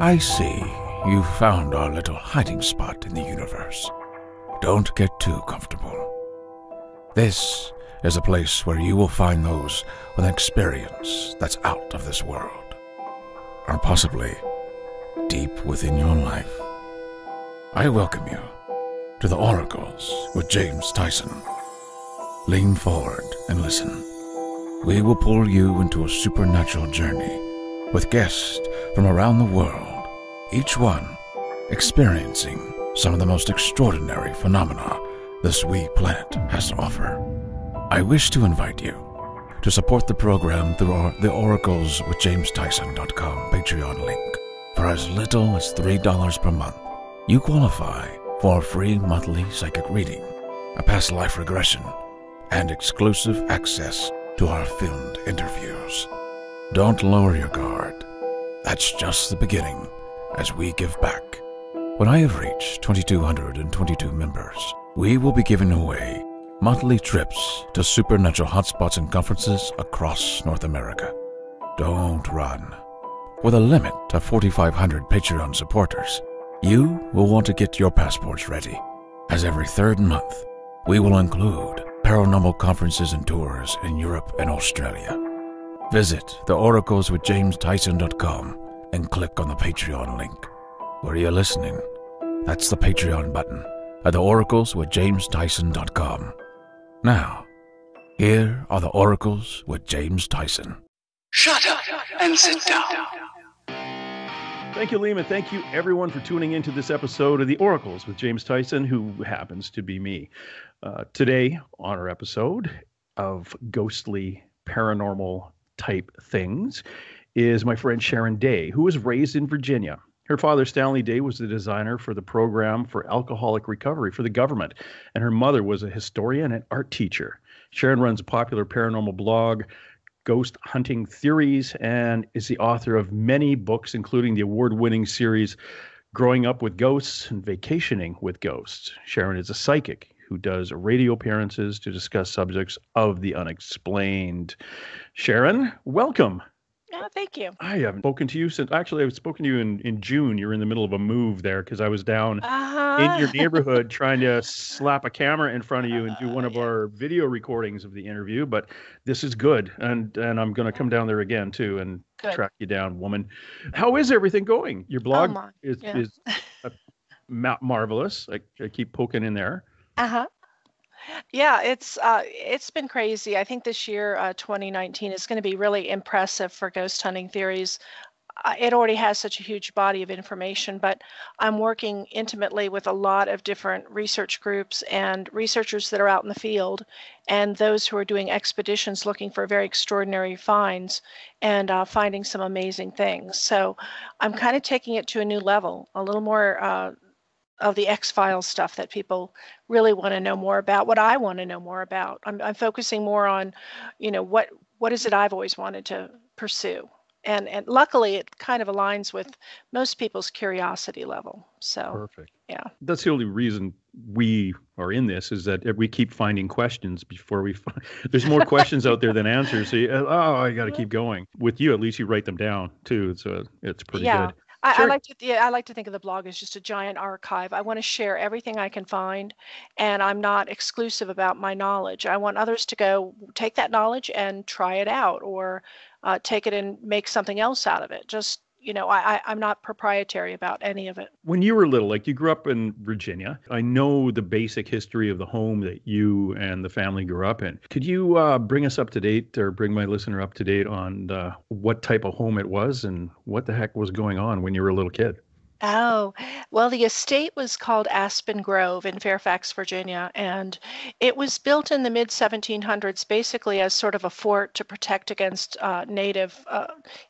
I see you found our little hiding spot in the universe. Don't get too comfortable. This is a place where you will find those with an experience that's out of this world, or possibly deep within your life. I welcome you to the Oracles with James Tyson. Lean forward and listen. We will pull you into a supernatural journey with guests from around the world, each one experiencing some of the most extraordinary phenomena this wee planet has to offer. I wish to invite you to support the program through the Oracles with JamesTyson.com Patreon link. For as little as $3 per month, you qualify for a free monthly psychic reading, a past life regression, and exclusive access to our filmed interviews. Don't lower your guard. That's just the beginning as we give back. When I have reached 2,222 members, we will be giving away monthly trips to supernatural hotspots and conferences across North America. Don't run. With a limit of 4,500 Patreon supporters, you will want to get your passports ready, as every third month, we will include paranormal conferences and tours in Europe and Australia. Visit theoracleswithjamestyson.com and click on the Patreon link. Where you're listening, that's the Patreon button at theoracleswithjamestyson.com. Now, here are the Oracles with James Tyson. Shut up and sit down. Thank you, Liam, and thank you, everyone, for tuning into this episode of The Oracles with James Tyson, who happens to be me. Today, on our episode of ghostly, paranormal-type things, is my friend Sharon Day, who was raised in Virginia. Her father, Stanley Day, was the designer for the program for alcoholic recovery for the government, and her mother was a historian and art teacher. Sharon runs a popular paranormal blog, Ghost Hunting Theories, and is the author of many books, including the award-winning series Growing Up with Ghosts and Vacationing with Ghosts. Sharon is a psychic who does radio appearances to discuss subjects of the unexplained. Sharon, welcome. Oh, thank you. I haven't spoken to you since, actually, I've spoken to you in June. You were in the middle of a move there because I was down in your neighborhood trying to slap a camera in front of you and do one of our video recordings of the interview. But this is good. And I'm going to come down there again, too, and track you down, woman. How is everything going? Your blog is marvelous. I keep poking in there. Uh-huh. Yeah, it's been crazy. I think this year, 2019, is going to be really impressive for ghost hunting theories. It already has such a huge body of information, but I'm working intimately with a lot of different research groups and researchers that are out in the field, and those who are doing expeditions looking for very extraordinary finds and finding some amazing things. So I'm kind of taking it to a new level, a little more of the X-Files stuff that people really want to know more about, what I want to know more about. I'm focusing more on, what is it I've always wanted to pursue. And luckily, it kind of aligns with most people's curiosity level. So, perfect. Yeah. That's the only reason we are in this, is that we keep finding questions before we find. There's more questions out there than answers. So I got to keep going. With you, at least you write them down, too. So it's pretty good. I like to think of the blog as just a giant archive. I want to share everything I can find, and I'm not exclusive about my knowledge. I want others to go take that knowledge and try it out, or take it and make something else out of it. Just, I'm not proprietary about any of it. When you were little, like you grew up in Virginia, I know the basic history of the home that you and the family grew up in. Could you bring us up to date, or bring my listener up to date on what type of home it was and what the heck was going on when you were a little kid? Oh, well, the estate was called Aspen Grove in Fairfax, Virginia, and it was built in the mid-1700s basically as sort of a fort to protect against native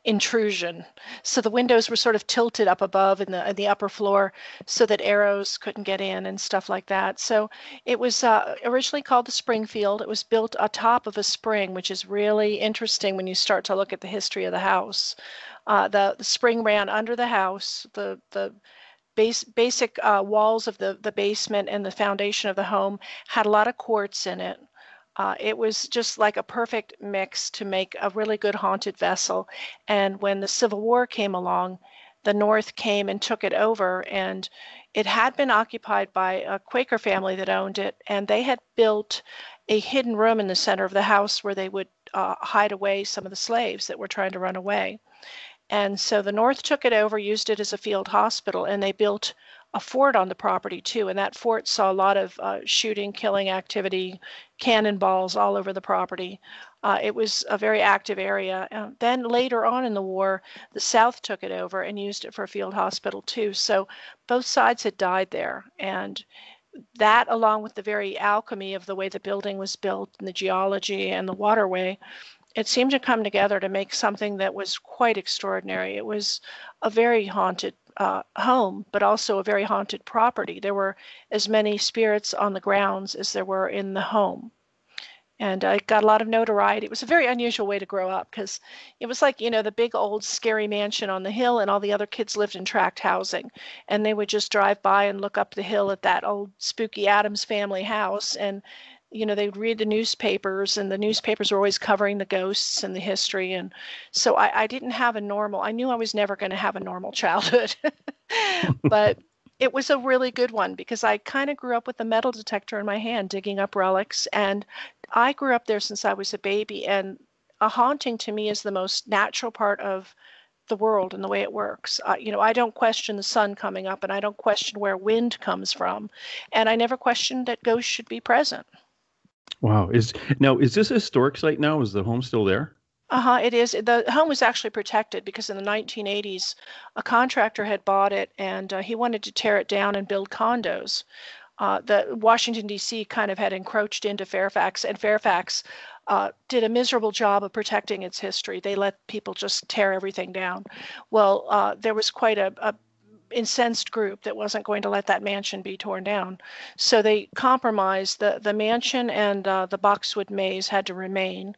intrusion. So the windows were sort of tilted up above in the upper floor so that arrows couldn't get in and stuff like that. So it was originally called the Springfield. It was built atop of a spring, which is really interesting when you start to look at the history of the house. The spring ran under the house. The basic walls of the basement and the foundation of the home had a lot of quartz in it. It was just like a perfect mix to make a really good haunted vessel. And when the Civil War came along, the North came and took it over, and it had been occupied by a Quaker family that owned it, and they had built a hidden room in the center of the house where they would hide away some of the slaves that were trying to run away. And so the North took it over, used it as a field hospital, and they built a fort on the property too. And that fort saw a lot of shooting, killing activity, cannonballs all over the property. It was a very active area. Then later on in the war, the South took it over and used it for a field hospital too. So both sides had died there. And that, along with the very alchemy of the way the building was built and the geology and the waterway, it seemed to come together to make something that was quite extraordinary. It was a very haunted home, but also a very haunted property. There were as many spirits on the grounds as there were in the home. And I got a lot of notoriety. It was a very unusual way to grow up because it was like, the big old scary mansion on the hill, and all the other kids lived in tract housing. And they would just drive by and look up the hill at that old spooky Addams family house. And they'd read the newspapers, and the newspapers were always covering the ghosts and the history. And so I didn't have I knew I was never going to have a normal childhood, but it was a really good one because I kind of grew up with a metal detector in my hand, digging up relics. And I grew up there since I was a baby. And a haunting to me is the most natural part of the world and the way it works. I don't question the sun coming up, and I don't question where wind comes from. And I never questioned that ghosts should be present. Wow. Is this a historic site now? Is the home still there? It is. The home was actually protected because in the 1980s, a contractor had bought it, and he wanted to tear it down and build condos. The Washington, D.C. kind of had encroached into Fairfax, and Fairfax did a miserable job of protecting its history. They let people just tear everything down. Well, there was quite a incensed group that wasn't going to let that mansion be torn down. So they compromised. The mansion and the boxwood maze had to remain,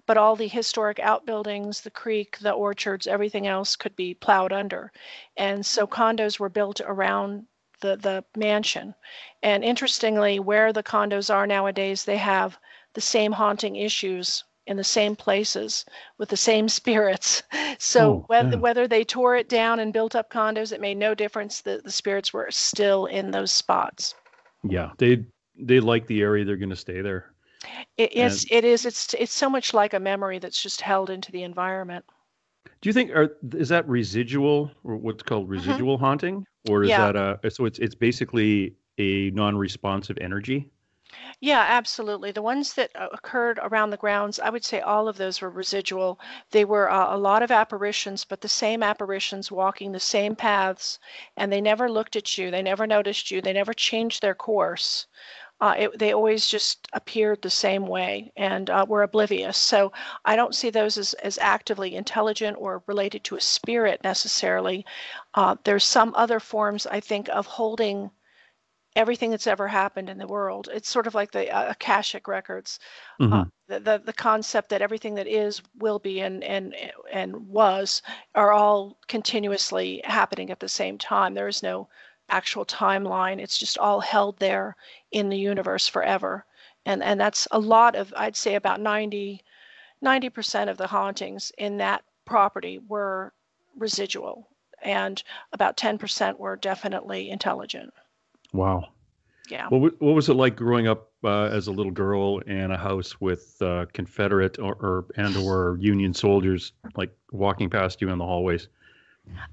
but all the historic outbuildings, the creek, the orchards, everything else could be plowed under. And so condos were built around the mansion. And interestingly, where the condos are nowadays, they have the same haunting issues in the same places with the same spirits. So whether they tore it down and built up condos, it made no difference. The spirits were still in those spots. Yeah, they like the area. They're going to stay there. It is. It's so much like a memory that's just held into the environment. Do you think is that residual, or what's called residual haunting, or is that so it's basically a non-responsive energy? Yeah, absolutely. The ones that occurred around the grounds, I would say all of those were residual. They were a lot of apparitions, but the same apparitions walking the same paths, and they never looked at you. They never noticed you. They never changed their course. They always just appeared the same way and were oblivious. So I don't see those as actively intelligent or related to a spirit necessarily. There's some other forms, I think, of holding everything that's ever happened in the world. It's sort of like the Akashic records, the concept that everything that is, will be, and was are all continuously happening at the same time. There is no actual timeline. It's just all held there in the universe forever. And that's a lot of, I'd say about 90% of the hauntings in that property were residual, and about 10% were definitely intelligent. Wow. Yeah. What was it like growing up as a little girl in a house with Confederate or Union soldiers, like walking past you in the hallways?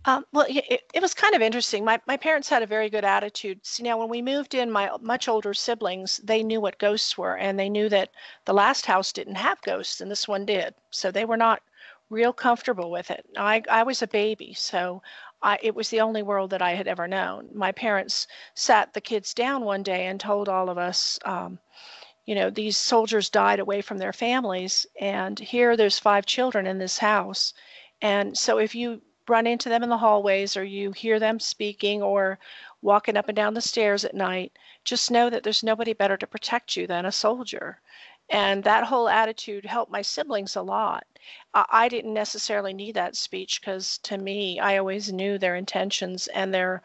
Well, it was kind of interesting. My parents had a very good attitude. See, now when we moved in, my much older siblings, they knew what ghosts were, and they knew that the last house didn't have ghosts, and this one did. So they were not real comfortable with it. I was a baby, so it was the only world that I had ever known. My parents sat the kids down one day and told all of us, these soldiers died away from their families, and here there's 5 children in this house. And so if you run into them in the hallways, or you hear them speaking or walking up and down the stairs at night, just know that there's nobody better to protect you than a soldier. And that whole attitude helped my siblings a lot. I didn't necessarily need that speech because, to me, I always knew their intentions and their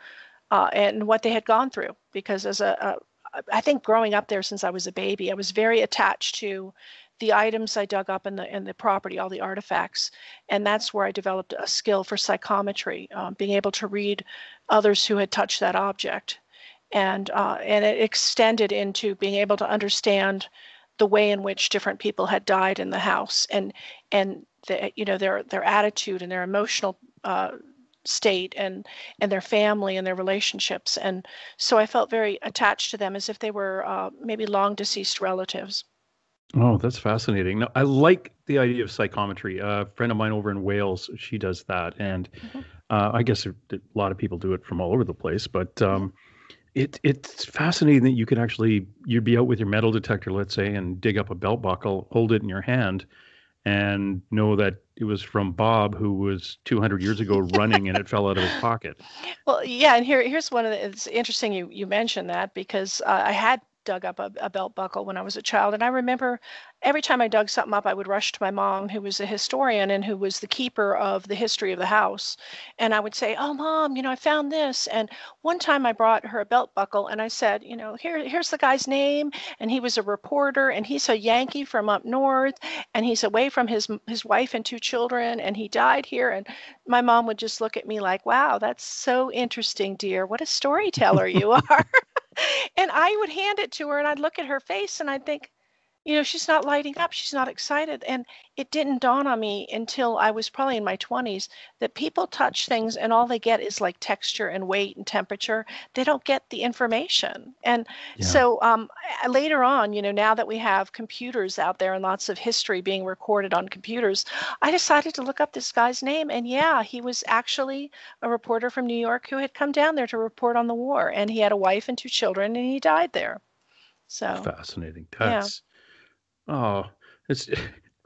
and what they had gone through. Because I think growing up there since I was a baby, I was very attached to the items I dug up in the property, all the artifacts, and that's where I developed a skill for psychometry, being able to read others who had touched that object, and it extended into being able to understand the way in which different people had died in the house, and their attitude and their emotional state, and their family and their relationships, and so I felt very attached to them as if they were maybe long deceased relatives. Oh, that's fascinating. No, I like the idea of psychometry. A friend of mine over in Wales, she does that, and Mhm. I guess a lot of people do it from all over the place. But Mhm. it's fascinating that you could actually you'd be out with your metal detector, let's say, and dig up a belt buckle, hold it in your hand, and know that it was from Bob, who was 200 years ago running, and it fell out of his pocket. Well, yeah, and here's one of the. It's interesting you mentioned that because I had dug up a belt buckle when I was a child, and I remember every time I dug something up, I would rush to my mom, who was a historian and who was the keeper of the history of the house, and I would say, "Oh, Mom, I found this." And one time I brought her a belt buckle, and I said, here's the guy's name, and he was a reporter, and he's a Yankee from up north, and he's away from his wife and two children, and he died here, and my mom would just look at me like, wow, that's so interesting, dear. What a storyteller you are. And I would hand it to her and I'd look at her face and I'd think, she's not lighting up. She's not excited. And it didn't dawn on me until I was probably in my 20s that people touch things and all they get is like texture and weight and temperature. They don't get the information. And Yeah. so later on, now that we have computers out there and lots of history being recorded on computers, I decided to look up this guy's name. And yeah, he was actually a reporter from New York who had come down there to report on the war. And he had a wife and two children and he died there. So, Fascinating. yeah. Oh, it's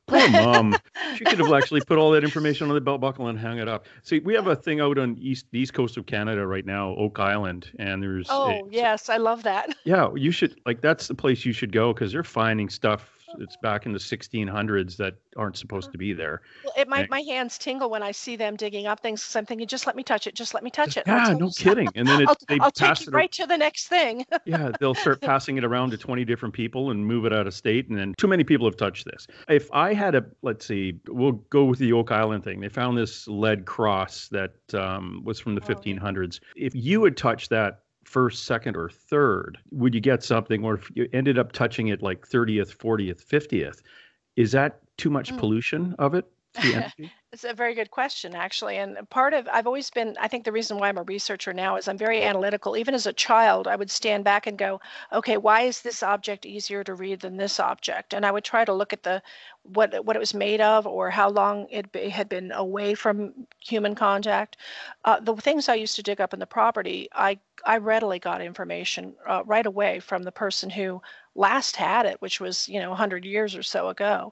poor mom. She could have actually put all that information on the belt buckle and hung it up. See, we have a thing out on the east coast of Canada right now, Oak Island, and Oh, yes, I love that. yeah, you should like that's the place you should go because they're finding stuff that's back in the 1600s that aren't supposed to be there. Well, it my And my hands tingle when I see them digging up things 'cause I'm thinking, "Just let me touch it, just let me touch just it. I'll yeah, tell you no kidding. And then they I'll take pass you it. right to the next thing." Yeah, they'll start passing it around to 20 different people and move it out of state. And then too many people have touched this. If I had let's see, we'll go with the Oak Island thing. They found this lead cross that was from the Oh, yeah. 1500s. If you had touched that first, second, or third, would you get something? Or if you ended up touching it like 30th, 40th, 50th, is that too much Mm. pollution of it? The energy? It's a very good question, actually. And part of, I've always been, I think the reason why I'm a researcher now is I'm very analytical. Even as a child, I would stand back and go, okay, why is this object easier to read than this object? And I would try to look at what it was made of or how long had been away from human contact. The things I used to dig up in the property, I readily got information right away from the person who last had it, which was 100 years or so ago.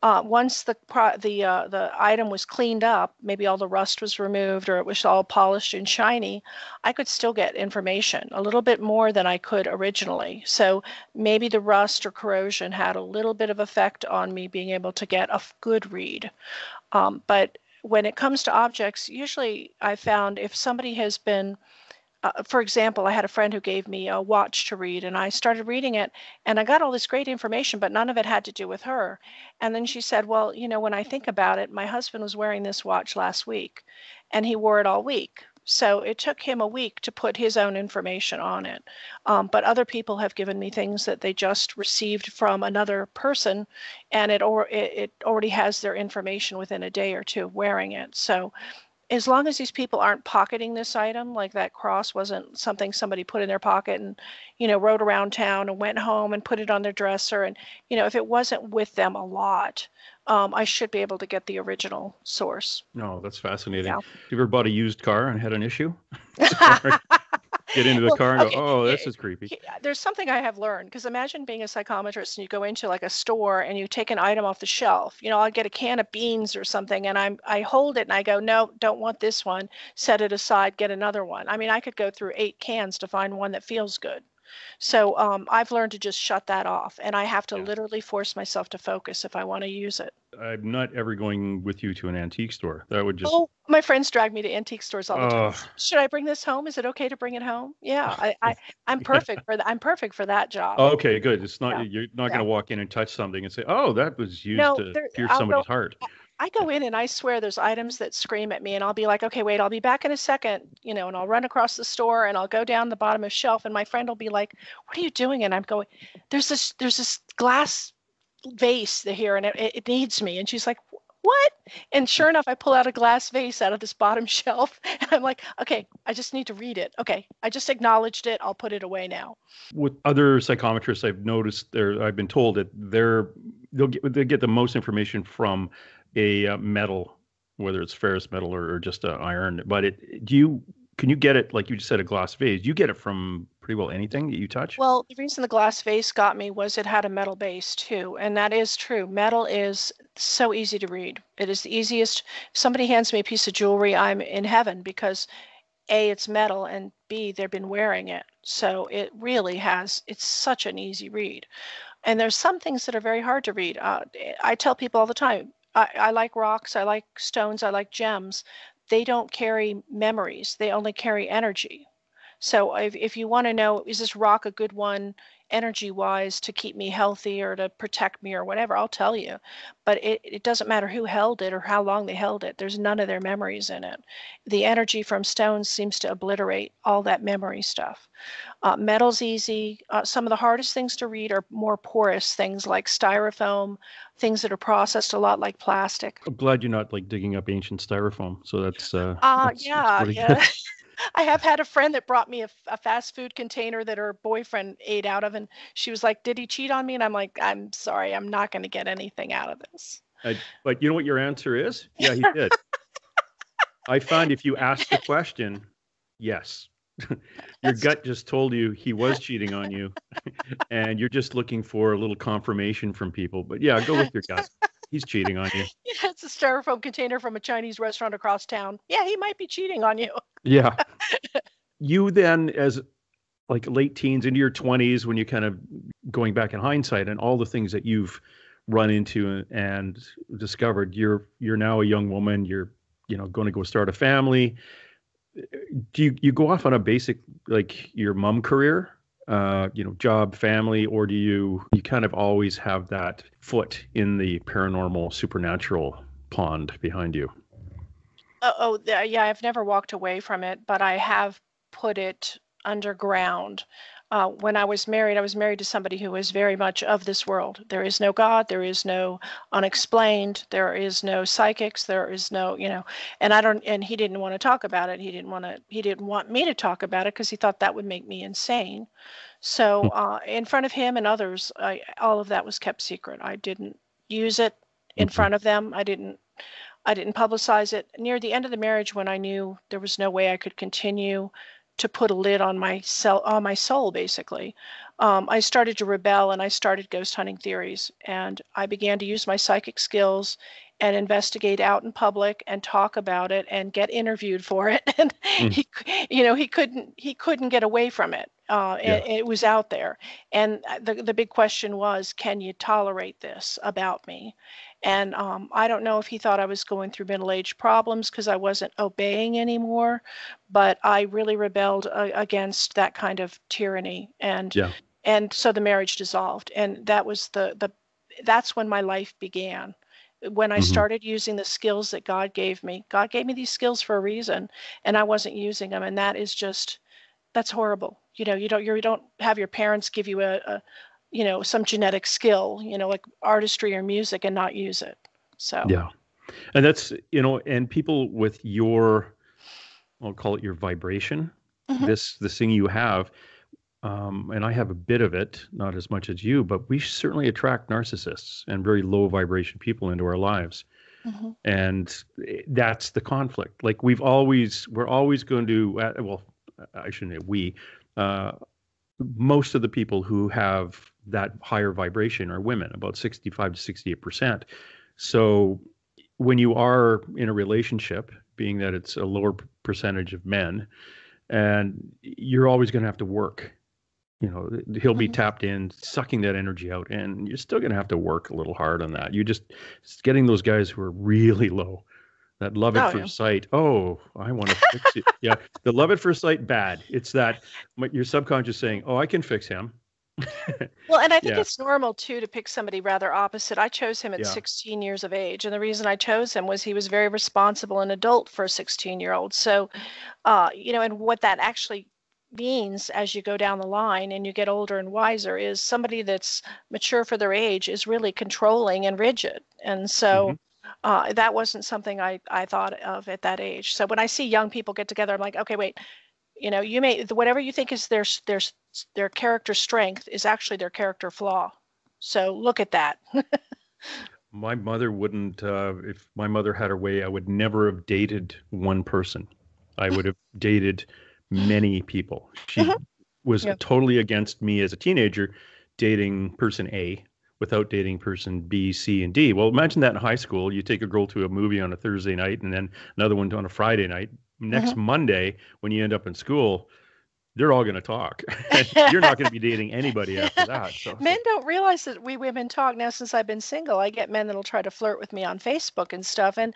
Once the item was cleaned up, maybe all the rust was removed or it was all polished and shiny, I could still get information a little bit more than I could originally. So maybe the rust or corrosion had a little bit of effect on me being able to get a good read. But when it comes to objects, usually I found if somebody has been for example, I had a friend who gave me a watch to read, and I started reading it, and I got all this great information, but none of it had to do with her. And then she said, well, when I think about it, my husband was wearing this watch last week, and he wore it all week. So it took him a week to put his own information on it. But other people have given me things that they just received from another person, and it already has their information within a day or two of wearing it. So as long as these people aren't pocketing this item, like that cross wasn't something somebody put in their pocket and, rode around town and went home and put it on their dresser. And, if it wasn't with them a lot, I should be able to get the original source. No, that's fascinating. Yeah. You ever bought a used car and had an issue? Get into the Well, car and okay. go, oh, this is creepy. There's something I have learned because imagine being a psychometrist and you go into like a store and you take an item off the shelf. I'll get a can of beans or something and I hold it and I go, no, don't want this one. Set it aside, get another one. I mean, I could go through 8 cans to find one that feels good. So I've learned to just shut that off, and I have to literally force myself to focus if I want to use it. I'm not ever going with you to an antique store. That would just. Oh, my friends drag me to antique stores all the time. Uh, Should I bring this home? Is it okay to bring it home? Yeah, I'm perfect for that. I'm perfect for that job. okay, good. It's not Yeah. you're not Yeah. going to walk in and touch something and say, "Oh, that was used No, to there, pierce I'll go. somebody's heart." I go in and I swear there's items that scream at me, and I'll be like, okay, wait, I'll be back in a second, and I'll run across the store and I'll go down the bottom of shelf, and my friend will be like, what are you doing? And I'm going, there's this glass vase here, and it needs me. And she's like, what? And sure enough, I pull out a glass vase out of this bottom shelf, and I'm like, okay, I just need to read it. Okay, I just acknowledged it. I'll put it away now. With other psychometrists, I've noticed I've been told that they get the most information from a metal, whether it's ferrous metal or just iron. But can you get it, like you just said, a glass vase? You get it from pretty well anything that you touch? Well, the reason the glass vase got me was it had a metal base too, and that is true. Metal is so easy to read. It is the easiest. If somebody hands me a piece of jewelry, I'm in heaven because A, it's metal, and B, they've been wearing it. So it really it's such an easy read. And there's some things that are very hard to read. I tell people all the time, I like rocks, I like stones, I like gems. They don't carry memories. They only carry energy. So if you want to know, is this rock a good one energy wise to keep me healthy or to protect me or whatever, I'll tell you. But it doesn't matter who held it or how long they held it. There's none of their memories in it. The energy from stones seems to obliterate all that memory stuff. Metal's easy. Some of the hardest things to read are more porous things like styrofoam, things that are processed a lot like plastic. I'm glad you're not like digging up ancient styrofoam. So that's Yeah. pretty good. I have had a friend that brought me a fast food container that her boyfriend ate out of, and she was like, did he cheat on me? And I'm like, I'm sorry, I'm not going to get anything out of this. But you know what your answer is? Yeah, he did. I found if you ask the question, yes. Your gut just told you he was cheating on you, and you're just looking for a little confirmation from people. But yeah, go with your gut. He's cheating on you. Yeah, it's a styrofoam container from a Chinese restaurant across town. Yeah, he might be cheating on you. Yeah. You then, as like late teens into your 20s, when you kind of going back in hindsight and all the things that you've run into and discovered, you're now a young woman. You're going to go start a family. Do you go off on a basic like your mom career? Job, family, or do you kind of always have that foot in the paranormal, supernatural pond behind you? Yeah, I've never walked away from it, but I have put it underground. When I was married to somebody who was very much of this world. There is no God, there is no unexplained, there is no psychics, there is no, and he didn't want to talk about it. He didn't want me to talk about it because he thought that would make me insane. So in front of him and others, all of that was kept secret. I didn't use it in front of them. I didn't publicize it. Near the end of the marriage, when I knew there was no way I could continue to put a lid on my soul, basically, I started to rebel and I started ghost hunting theories. And I began to use my psychic skills and investigate out in public and talk about it and get interviewed for it. And he couldn't get away from it. It was out there. And the big question was, can you tolerate this about me? And I don't know if he thought I was going through middle-age problems because I wasn't obeying anymore, but I really rebelled against that kind of tyranny. And so the marriage dissolved. And that was that's when my life began. When I started using the skills that God gave me. God gave me these skills for a reason, and I wasn't using them. And that's horrible. You don't have your parents give you some genetic skill, like artistry or music, and not use it. So yeah, and that's and people with I'll call it your vibration, this thing you have, and I have a bit of it, not as much as you, but we certainly attract narcissists and very low vibration people into our lives, and that's the conflict. Like we're always going to I shouldn't say we. Most of the people who have that higher vibration are women, about 65 to 68%. So when you are in a relationship, being that it's a lower percentage of men, and you're always going to have to work, he'll be Mhm. tapped in, sucking that energy out, and you're still going to have to work a little hard on that. It's getting those guys who are really low, that love at Oh, yeah. first sight. Oh, I want to fix it. Yeah, the love at first sight, bad. It's that your subconscious saying, "Oh, I can fix him." Well, and I think Yeah, it's normal too to pick somebody rather opposite. I chose him at yeah. 16 years of age, and the reason I chose him was he was very responsible and adult for a 16-year-old. So, and what that actually means as you go down the line and you get older and wiser is somebody that's mature for their age is really controlling and rigid. And Hmm. so that wasn't something I thought of at that age. So when I see young people get together, I'm like, okay, wait, you may whatever you think is their character strength is actually their character flaw. So look at that. My mother wouldn't. If my mother had her way, I would never have dated one person. I would have dated many people. She Mhm. was Yeah. totally against me as a teenager dating person A without dating person B, C, and D. Well, imagine that in high school. You take a girl to a movie on a Thursday night and then another one on a Friday night. Next Mhm. Monday, when you end up in school, they're all going to talk. And you're not going to be dating anybody after that. So it's Men like, don't realize that we women talk. Now, since I've been single, I get men that'll try to flirt with me on Facebook and stuff. And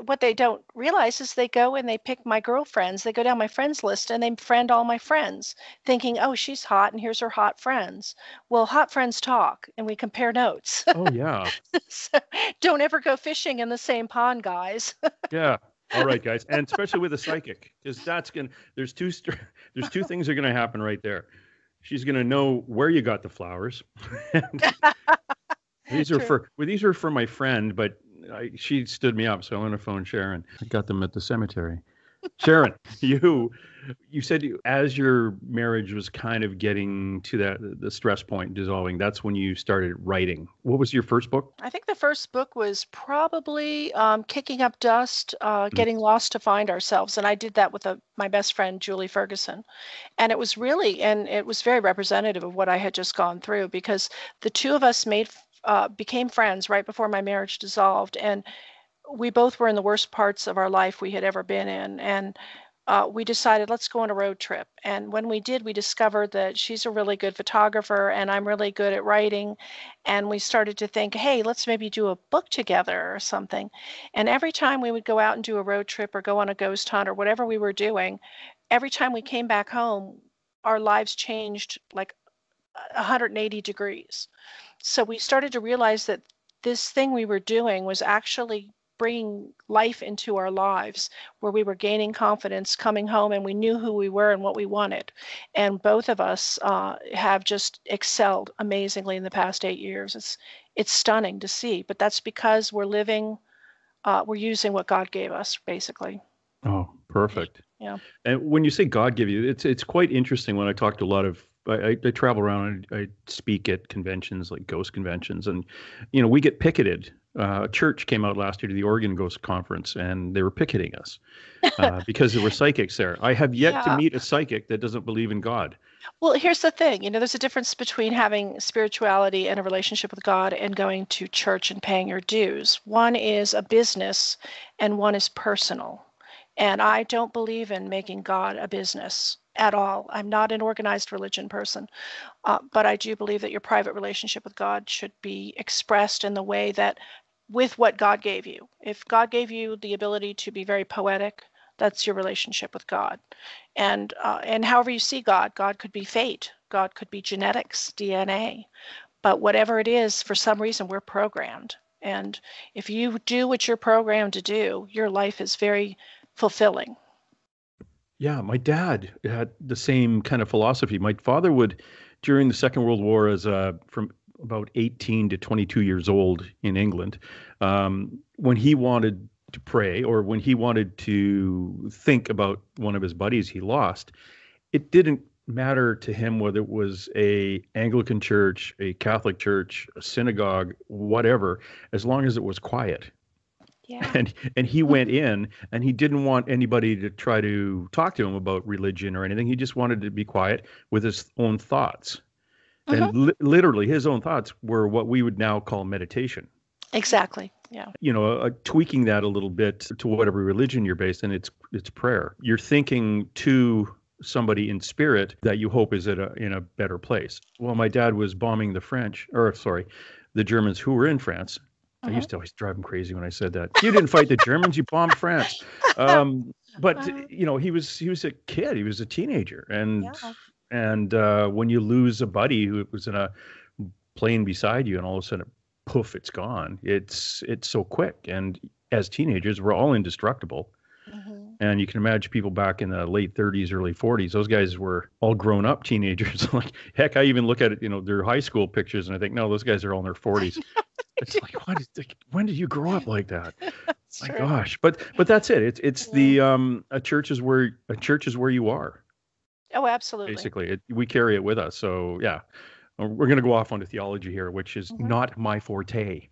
what they don't realize is they go and they pick my girlfriends. They go down my friends list and they friend all my friends, thinking, "Oh, she's hot, and here's her hot friends." Well, hot friends talk, and we compare notes. oh, yeah. So don't ever go fishing in the same pond, guys. Yeah. All right, guys, and especially with a psychic, because there's two things that are going to happen right there. She's going to know where you got the flowers. And True. these are for my friend, but she stood me up, so I'm going to phone Sharon. I got them at the cemetery. Sharon, you said as your marriage was kind of getting to the stress point, dissolving, that's when you started writing. What was your first book? I think the first book was probably Kicking Up Dust, Mm. Getting Lost to Find Ourselves. And I did that with my best friend, Julie Ferguson. And it was very representative of what I had just gone through because the two of us became friends right before my marriage dissolved. And we both were in the worst parts of our life we had ever been in. And we decided, let's go on a road trip. And when we did, we discovered that she's a really good photographer and I'm really good at writing. And we started to think, hey, let's maybe do a book together or something. And every time we would go out and do a road trip or go on a ghost hunt or whatever we were doing, every time we came back home, our lives changed like 180 degrees. So we started to realize that this thing we were doing was actually bringing life into our lives where we were gaining confidence coming home and we knew who we were and what we wanted. And both of us have just excelled amazingly in the past 8 years. It's stunning to see, but that's because we're using what God gave us, basically. Oh, perfect. Yeah. And when you say God give you, it's quite interesting. When I talk to a lot of, I travel around and I speak at conventions like ghost conventions, and we get picketed. A church came out last year to the Oregon Ghost Conference, and they were picketing us because there were psychics there. I have yet to Yeah. meet a psychic that doesn't believe in God. Well, here's the thing, there's a difference between having spirituality and a relationship with God and going to church and paying your dues. One is a business and one is personal. And I don't believe in making God a business at all. I'm not an organized religion person, but I do believe that your private relationship with God should be expressed in the way that with what God gave you. If God gave you the ability to be very poetic, that's your relationship with God. And however you see God, God could be fate, God could be genetics, DNA, but whatever it is, for some reason we're programmed. And if you do what you're programmed to do, your life is very fulfilling. Yeah, my dad had the same kind of philosophy. My father would, during the Second World War, as from about 18 to 22 years old in England, when he wanted to pray or when he wanted to think about one of his buddies he lost, it didn't matter to him whether it was a Anglican church, a Catholic church, a synagogue, whatever, as long as it was quiet. Yeah. And he went in and he didn't want anybody to try to talk to him about religion or anything. He just wanted to be quiet with his own thoughts. Hmm. And literally his own thoughts were what we would now call meditation. Exactly. Yeah. Tweaking that a little bit to whatever religion you're based in, it's prayer. You're thinking to somebody in spirit that you hope is in a better place. Well, my dad was bombing the Germans who were in France. I used to always drive him crazy when I said that. You didn't fight the Germans, you bombed France. But he was a kid, he was a teenager, and when you lose a buddy who was in a plane beside you, and all of a sudden, poof, it's gone. It's so quick. And as teenagers, we're all indestructible. And you can imagine people back in the late 30s, early 40s. Those guys were all grown up teenagers. Like, heck, I even look at it, their high school pictures, and I think, no, those guys are all in their 40s. It's like, when did you grow up like that? My gosh. But that's it. It's the a church is where you are. Oh, absolutely. Basically, we carry it with us. So yeah. We're going to go off onto theology here, which is not my forte.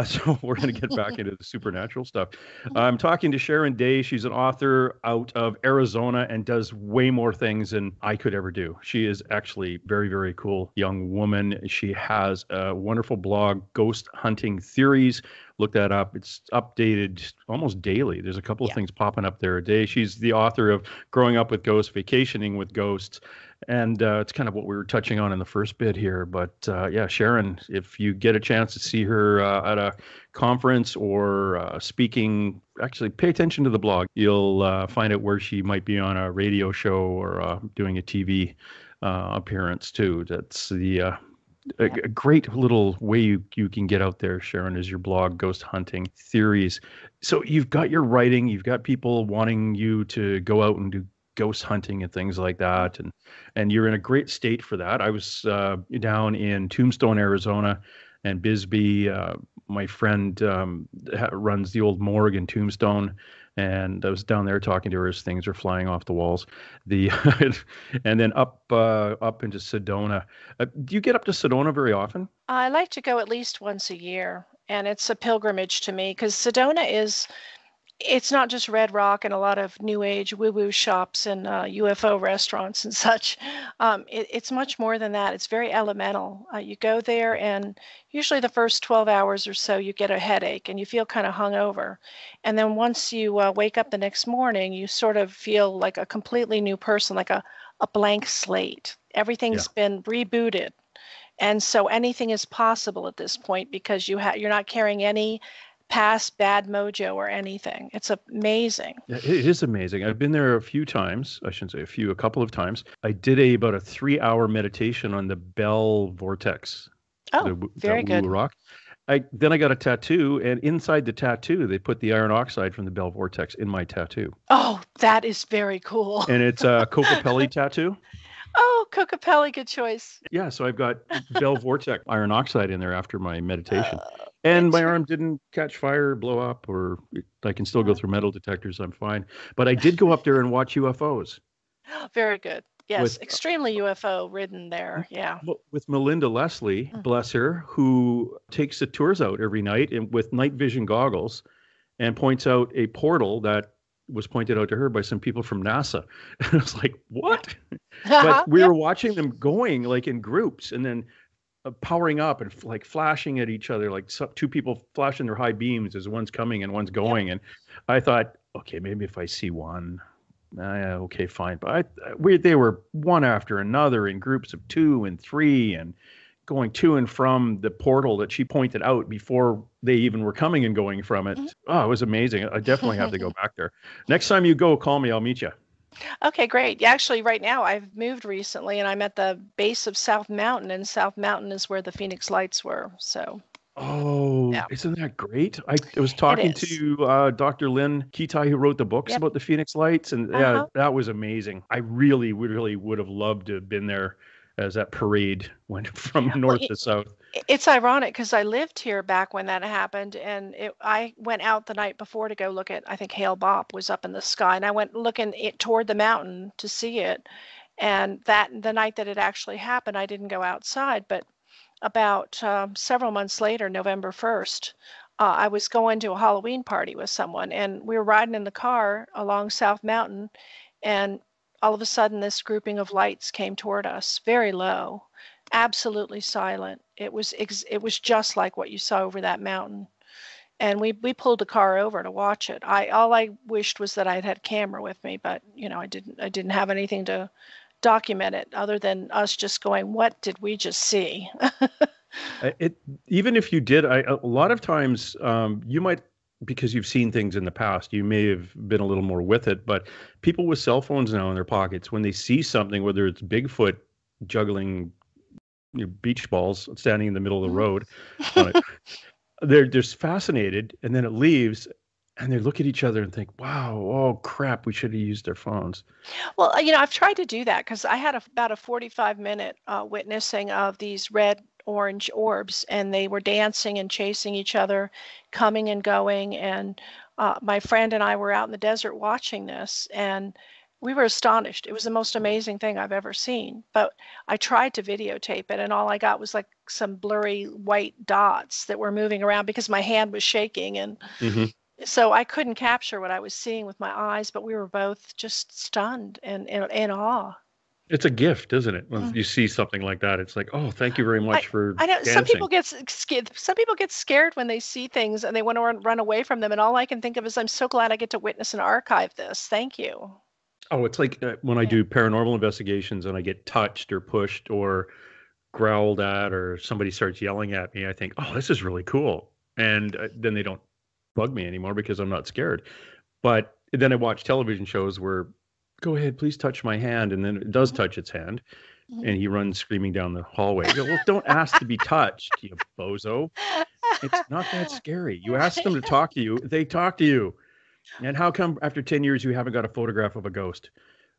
So we're going to get back into the supernatural stuff. I'm talking to Sharon Day. She's an author out of Arizona and does way more things than I could ever do. She is actually very, very cool young woman. She has a wonderful blog, Ghost Hunting Theories. Look that up. It's updated almost daily. There's a couple of things popping up there a day. She's the author of Growing Up with Ghosts, Vacationing with Ghosts. And it's kind of what we were touching on in the first bit here. But Sharon, if you get a chance to see her at a conference or speaking, actually pay attention to the blog. You'll find out where she might be on a radio show or doing a TV appearance too. That's a great little way you can get out there, Sharon, is your blog, Ghost Hunting Theories. So you've got your writing, you've got people wanting you to go out and do ghost hunting and things like that, and you're in a great state for that. I was down in Tombstone, Arizona, and Bisbee. My friend runs the old morgue in Tombstone, and I was down there talking to her as things are flying off the walls. And then up into Sedona. Do you get up to Sedona very often? I like to go at least once a year, and it's a pilgrimage to me because Sedona it's not just Red Rock and a lot of New Age woo-woo shops and UFO restaurants and such. It's much more than that. It's very elemental. You go there, and usually the first 12 hours or so, you get a headache and you feel kind of hungover. And then once you wake up the next morning, you sort of feel like a completely new person, like a blank slate. Everything's been rebooted. And so anything is possible at this point because you're not carrying any past bad mojo or anything. It's amazing. Yeah, it is amazing. I've been there a few times. I shouldn't say a couple of times. I did about a 3-hour meditation on the Bell Vortex. Oh, very good. Rock. Then I got a tattoo, and inside the tattoo, they put the iron oxide from the Bell Vortex in my tattoo. Oh, that is very cool. And it's a Kokopelli tattoo. Oh, Kokopelli, good choice. Yeah, so I've got Bell Vortex iron oxide in there after my meditation. And my arm didn't catch fire, blow up, or I can still go through metal detectors. I'm fine. But I did go up there and watch UFOs. Very good. Yes, extremely UFO ridden there. Yeah. With Melinda Leslie, bless her, who takes the tours out every night and with night vision goggles and points out a portal that was pointed out to her by some people from NASA. And I was like, what? But we were watching them going like in groups and then powering up and like flashing at each other, like two people flashing their high beams as one's coming and one's going. And I thought, okay, maybe if I see one, okay, fine. But they were one after another in groups of 2 and 3 and going to and from the portal that she pointed out before they even were coming and going from it. Oh, it was amazing. I definitely have to go back there. Next time you go, call me. I'll meet you. Okay, great. Yeah, actually, right now I've moved recently, and I'm at the base of South Mountain, and South Mountain is where the Phoenix Lights were. So. Oh, isn't that great? I was talking to Dr. Lynn Kitai, who wrote the books about the Phoenix Lights, and that was amazing. I really would have loved to have been there as that parade went from north to south. It's ironic because I lived here back when that happened, and I went out the night before to go look at, I think Hale Bopp was up in the sky, and I went looking toward the mountain to see it. And the night that it actually happened, I didn't go outside, but about several months later, November 1st, I was going to a Halloween party with someone, and we were riding in the car along South Mountain, and all of a sudden this grouping of lights came toward us, very low, absolutely silent. It was just like what you saw over that mountain. and we pulled the car over to watch it. All I wished was that I had a camera with me, but I didn't have anything to document it other than us just going, what did we just see? It even if you did, a lot of times you might, because you've seen things in the past, you may have been a little more with it. But people with cell phones now in their pockets, when they see something, whether it's Bigfoot juggling beach balls standing in the middle of the road, they're just fascinated, and then it leaves, and they look at each other and think, "Wow, oh crap, we should have used our phones." Well, I've tried to do that because I had about a 45-minute witnessing of these red orange orbs, and they were dancing and chasing each other, coming and going. And my friend and I were out in the desert watching this, and we were astonished. It was the most amazing thing I've ever seen. But I tried to videotape it, and all I got was like some blurry white dots that were moving around because my hand was shaking. And so I couldn't capture what I was seeing with my eyes, but we were both just stunned and in awe. It's a gift, isn't it? When you see something like that, it's like, "Oh, thank you very much for I know dancing." some people get scared. Some people get scared when they see things and they want to run away from them. And all I can think of is, I'm so glad I get to witness and archive this. Thank you. Oh, it's like when I do paranormal investigations and I get touched or pushed or growled at, or somebody starts yelling at me, I think, "Oh, this is really cool." And then they don't bug me anymore because I'm not scared. But then I watch television shows where, "Go ahead, please touch my hand," and then it does touch its hand, and he runs screaming down the hallway. I go, "Well, don't ask to be touched, you bozo. It's not that scary. You ask them to talk to you, they talk to you. And how come after 10 years you haven't got a photograph of a ghost?"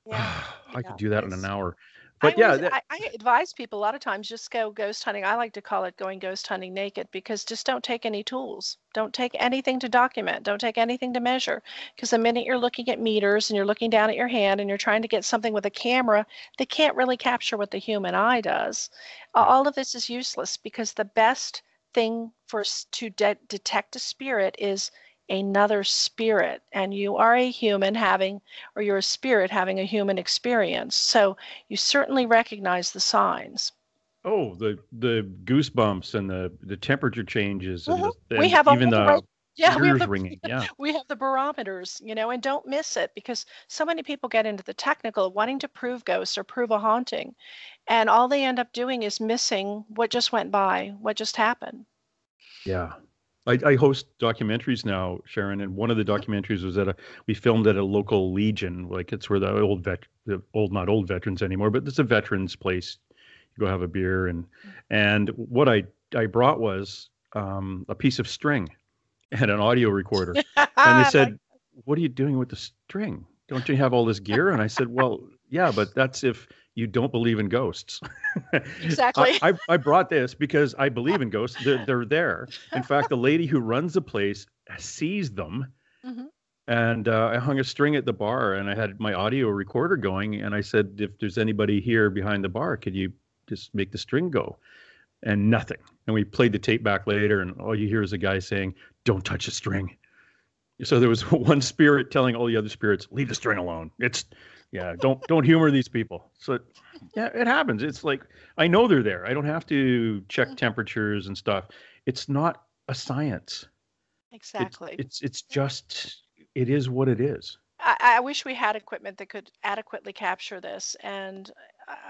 Yeah, I could do that in an hour. I But yeah, always I advise people a lot of times, just go ghost hunting. I like to call it going ghost hunting naked, because just don't take any tools. Don't take anything to document. Don't take anything to measure. Because the minute you're looking at meters and you're looking down at your hand and you're trying to get something with a camera, they can't really capture what the human eye does. All of this is useless, because the best thing for us to detect a spirit is another spirit, and you are a human having, or you're a spirit having a human experience, so you certainly recognize the signs. oh, the goosebumps and the temperature changes and We have all even the the yeah, we have ears the ringing. Yeah. we have the barometers, and don't miss it, because so many people get into the technical wanting to prove ghosts or prove a haunting, and all they end up doing is missing what just went by, what just happened. Yeah. I host documentaries now, Sharon, and one of the documentaries was we filmed at a local Legion, like it's where not old veterans anymore, but it's a veterans place. You go have a beer, and what I brought was a piece of string and an audio recorder, and they said, "What are you doing with the string? Don't you have all this gear?" And I said, "Well, yeah, but that's if you don't believe in ghosts." Exactly. I brought this because I believe in ghosts. They're there. In fact, the lady who runs the place sees them. And I hung a string at the bar, and I had my audio recorder going. And I said, "If there's anybody here behind the bar, could you just make the string go?" And nothing. And we played the tape back later, and all you hear is a guy saying, "Don't touch the string." So there was one spirit telling all the other spirits, "Leave the string alone. Don't humor these people." So yeah, it happens. It's like, I know they're there. I don't have to check temperatures and stuff. It's not a science. Exactly. It's just, it is what it is. I wish we had equipment that could adequately capture this, and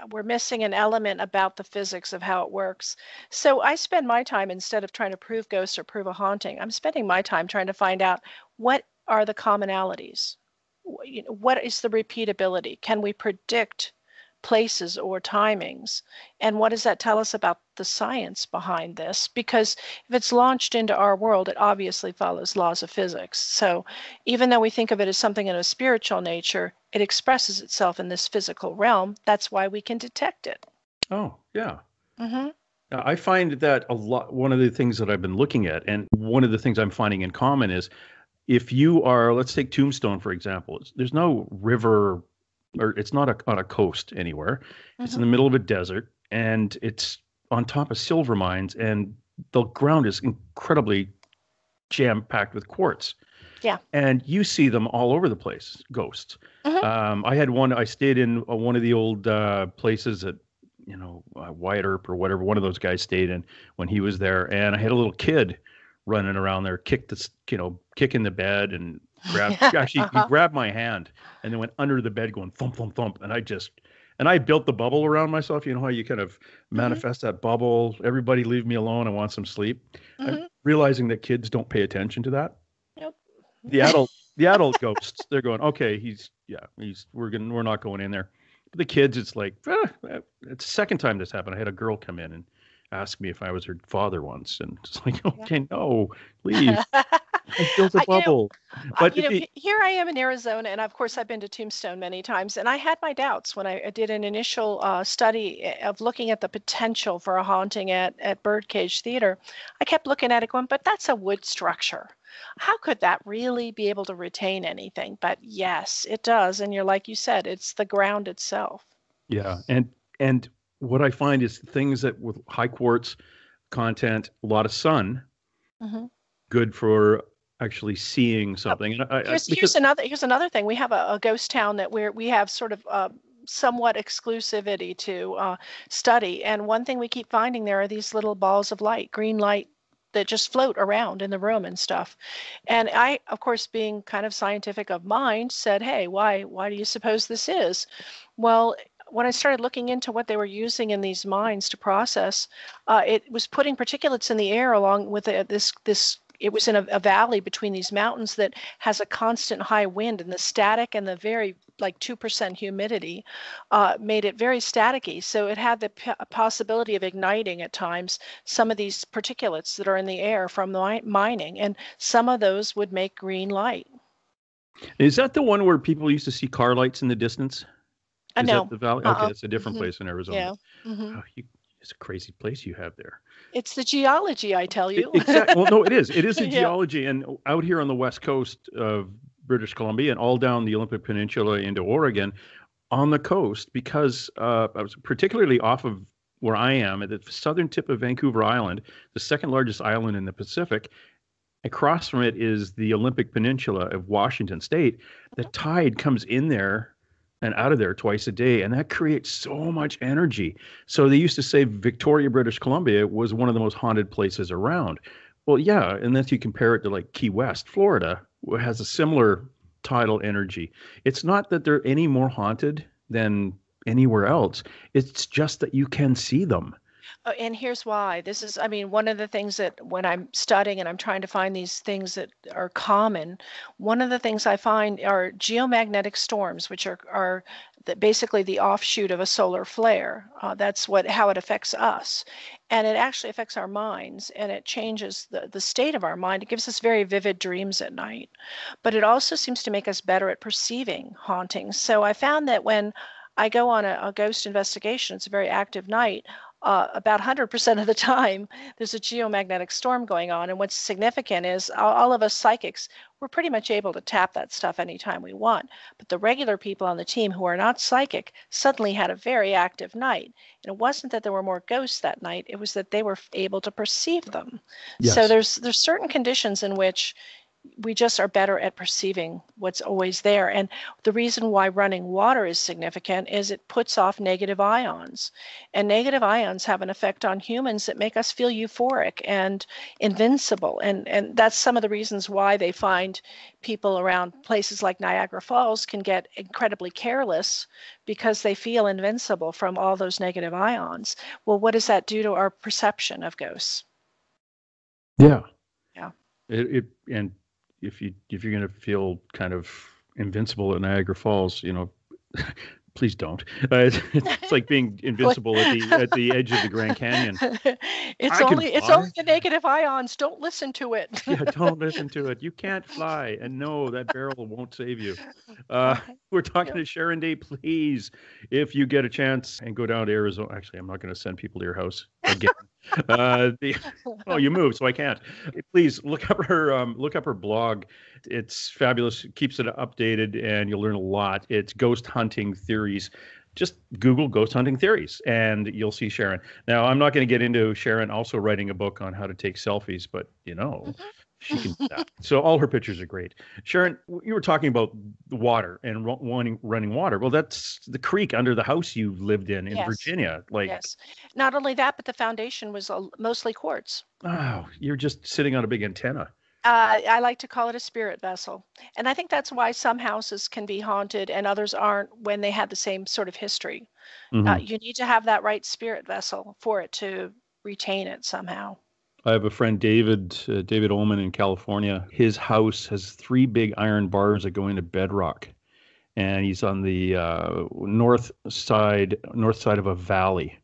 we're missing an element about the physics of how it works. So I spend my time, instead of trying to prove ghosts or prove a haunting, I'm spending my time trying to find out, what are the commonalities? What is the repeatability? Can we predict places or timings? And what does that tell us about the science behind this? Because if it's launched into our world, it obviously follows laws of physics. So even though we think of it as something in a spiritual nature, it expresses itself in this physical realm. That's why we can detect it. Oh, yeah. I find that one of the things that I've been looking at, and one of the things I'm finding in common is, if you are, let's take Tombstone, for example, there's no river, or it's not on a coast anywhere. It's in the middle of a desert, and it's on top of silver mines, and the ground is incredibly jam-packed with quartz. Yeah. And you see them all over the place, ghosts. I stayed in one of the old places that, Wyatt Earp or whatever, one of those guys stayed in when he was there. And I had a little kid running around there, kicking the bed and actually he grabbed my hand and then went under the bed going thump, thump, thump. And I built the bubble around myself. You know how you kind of manifest that bubble. Everybody leave me alone. I want some sleep. I'm realizing that kids don't pay attention to that. Nope. The adult ghosts, they're going, okay, we're not going in there. But the kids, it's like, it's the second time this happened. I had a girl come in and ask me if I was her father once, and it's like, okay, no, leave. I built a bubble. But here I am in Arizona, and of course I've been to Tombstone many times, and I had my doubts when I did an initial study of looking at the potential for a haunting at Birdcage Theater. I kept looking at it going, but that's a wood structure. How could that really be able to retain anything? But yes, it does. And you're like you said, it's the ground itself. Yeah. And what I find is things that with high quartz content, a lot of sun, good for actually seeing something. Here's another thing. We have a ghost town that we have sort of somewhat exclusivity to study. And one thing we keep finding there are these little balls of light, green light, that just float around in the room and stuff. And I, of course, being kind of scientific of mind, said, hey, why do you suppose this is? Well, when I started looking into what they were using in these mines to process, it was putting particulates in the air along with this. It was in a valley between these mountains that has a constant high wind, and the static and the very 2% humidity made it very staticky. So it had the possibility of igniting at times some of these particulates that are in the air from the mining, and some of those would make green light. Is that the one where people used to see car lights in the distance? Is no. that the valley? Okay, it's a different place in Arizona. Yeah. It's a crazy place you have there. It's the geology, I tell you. Exactly. Well, no, it is. It is the geology. And out here on the west coast of British Columbia and all down the Olympic Peninsula into Oregon, on the coast, because I was particularly off of where I am at the southern tip of Vancouver Island, the second largest island in the Pacific. Across from it is the Olympic Peninsula of Washington State. The tide comes in there and out of there twice a day, and that creates so much energy. So they used to say Victoria, British Columbia was one of the most haunted places around. Well, yeah, unless you compare it to like Key West, Florida, has a similar tidal energy. It's not that they're any more haunted than anywhere else. It's just that you can see them. And here's why. This is, one of the things that when I'm studying and I'm trying to find these things that are common, one of the things I find are geomagnetic storms, which are basically the offshoot of a solar flare. That's how it affects us. And it actually affects our minds, and it changes the state of our mind. It gives us very vivid dreams at night. But it also seems to make us better at perceiving hauntings. So I found that when I go on a ghost investigation, it's a very active night, about 100% of the time, there's a geomagnetic storm going on. And what's significant is all of us psychics, we're pretty much able to tap that stuff anytime we want. But the regular people on the team who are not psychic suddenly had a very active night. And it wasn't that there were more ghosts that night, it was that they were able to perceive them. Yes. So there's certain conditions in which we just are better at perceiving what's always there. And the reason why running water is significant is it puts off negative ions. And negative ions have an effect on humans that make us feel euphoric and invincible. And that's some of the reasons why they find people around places like Niagara Falls can get incredibly careless because they feel invincible from all those negative ions. Well, what does that do to our perception of ghosts? Yeah. Yeah. And if you're going to feel kind of invincible at Niagara Falls, please don't. It's like being invincible at the edge of the Grand Canyon. It's only the negative ions. Don't listen to it. Yeah, don't listen to it. You can't fly, and no, that barrel won't save you. We're talking to Sharon Day. Please, if you get a chance, and go down to Arizona. Actually, I'm not going to send people to your house again. You moved, so I can't. Please look up her blog. It's fabulous. It keeps it updated, and you'll learn a lot. It's Ghost Hunting Theories. Just Google Ghost Hunting Theories, and you'll see Sharon. Now, I'm not going to get into Sharon also writing a book on how to take selfies, but She can do that. So all her pictures are great. Sharon, you were talking about the water and wanting running water. Well, that's the creek under the house you lived in Yes, Virginia. Like, yes. Not only that, but the foundation was mostly quartz. oh, you're just sitting on a big antenna. I like to call it a spirit vessel. And I think that's why some houses can be haunted and others aren't when they have the same sort of history. Hmm. You need to have that right spirit vessel for it to retain it somehow. I have a friend, David Ullman in California. His house has three big iron bars that go into bedrock, and he's on the north side of a valley,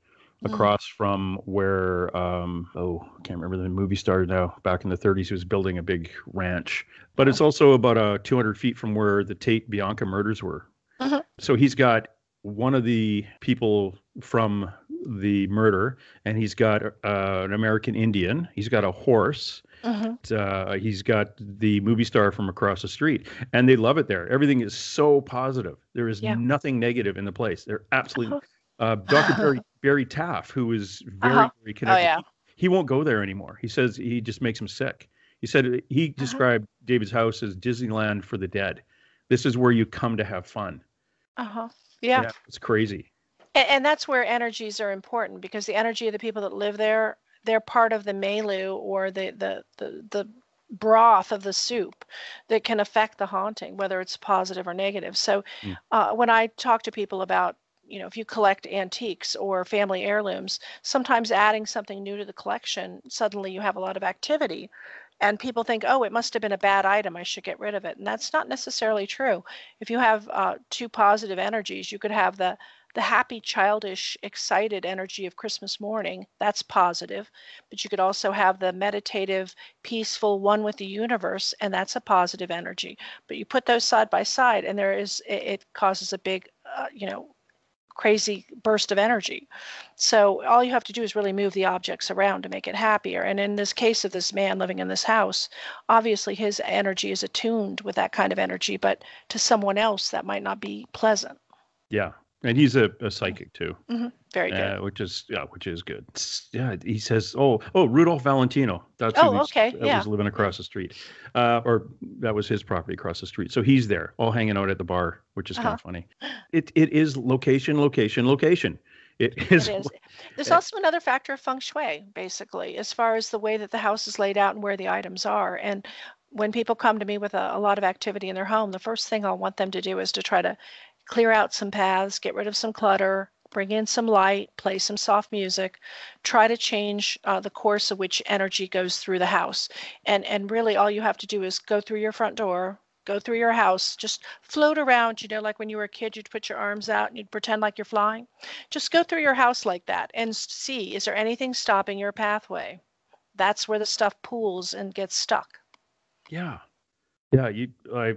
Mm. across from where I can't remember the movie star now. Back in the 30s, he was building a big ranch, but Oh. it's also about 200 feet from where the Tate Bianca murders were. Mhm. So he's got one of the people from the murder, and he's got an American Indian. He's got a horse. Mhm. He's got the movie star from across the street, and they love it there. Everything is so positive. There is Yeah. nothing negative in the place. They're absolutely. Uh-huh. Dr. Barry Taff, who is very, Uh-huh. very Oh connected, yeah. he won't go there anymore. He says he just makes him sick. He said he Uh-huh. described David's house as Disneyland for the dead. This is where you come to have fun. Uh-huh. Yeah. Yeah, it's crazy. And that's where energies are important because the energy of the people that live there, they're part of the milieu or the broth of the soup that can affect the haunting, whether it's positive or negative. So Mm. when I talk to people about, if you collect antiques or family heirlooms, sometimes adding something new to the collection, suddenly you have a lot of activity. And people think, oh, it must have been a bad item. I should get rid of it. And that's not necessarily true. If you have two positive energies, you could have the happy, childish, excited energy of Christmas morning. That's positive. But you could also have the meditative, peaceful, one with the universe, and that's a positive energy. But you put those side by side, and it causes a big, crazy burst of energy. So all you have to do is really move the objects around to make it happier. And in this case of this man living in this house, obviously his energy is attuned with that kind of energy, but to someone else that might not be pleasant. Yeah, and he's a psychic too, Hmm. Very good. which is good. Yeah, he says, oh, Rudolph Valentino. That's who Oh, okay. that Yeah. was living across the street, or that was his property across the street. So he's there, all hanging out at the bar, which is kind Uh-huh. of funny. It is location, location, location. It It is. is. There's also another factor of feng shui, basically, as far as the way that the house is laid out and where the items are. And when people come to me with a lot of activity in their home, the first thing I'll want them to do is to try to clear out some paths, get rid of some clutter, bring in some light, play some soft music, try to change the course of which energy goes through the house. And really all you have to do is go through your front door, go through your house, just float around, like when you were a kid, you'd put your arms out and you'd pretend like you're flying. Just go through your house like that and see, is there anything stopping your pathway? That's where the stuff pools and gets stuck. Yeah. Yeah,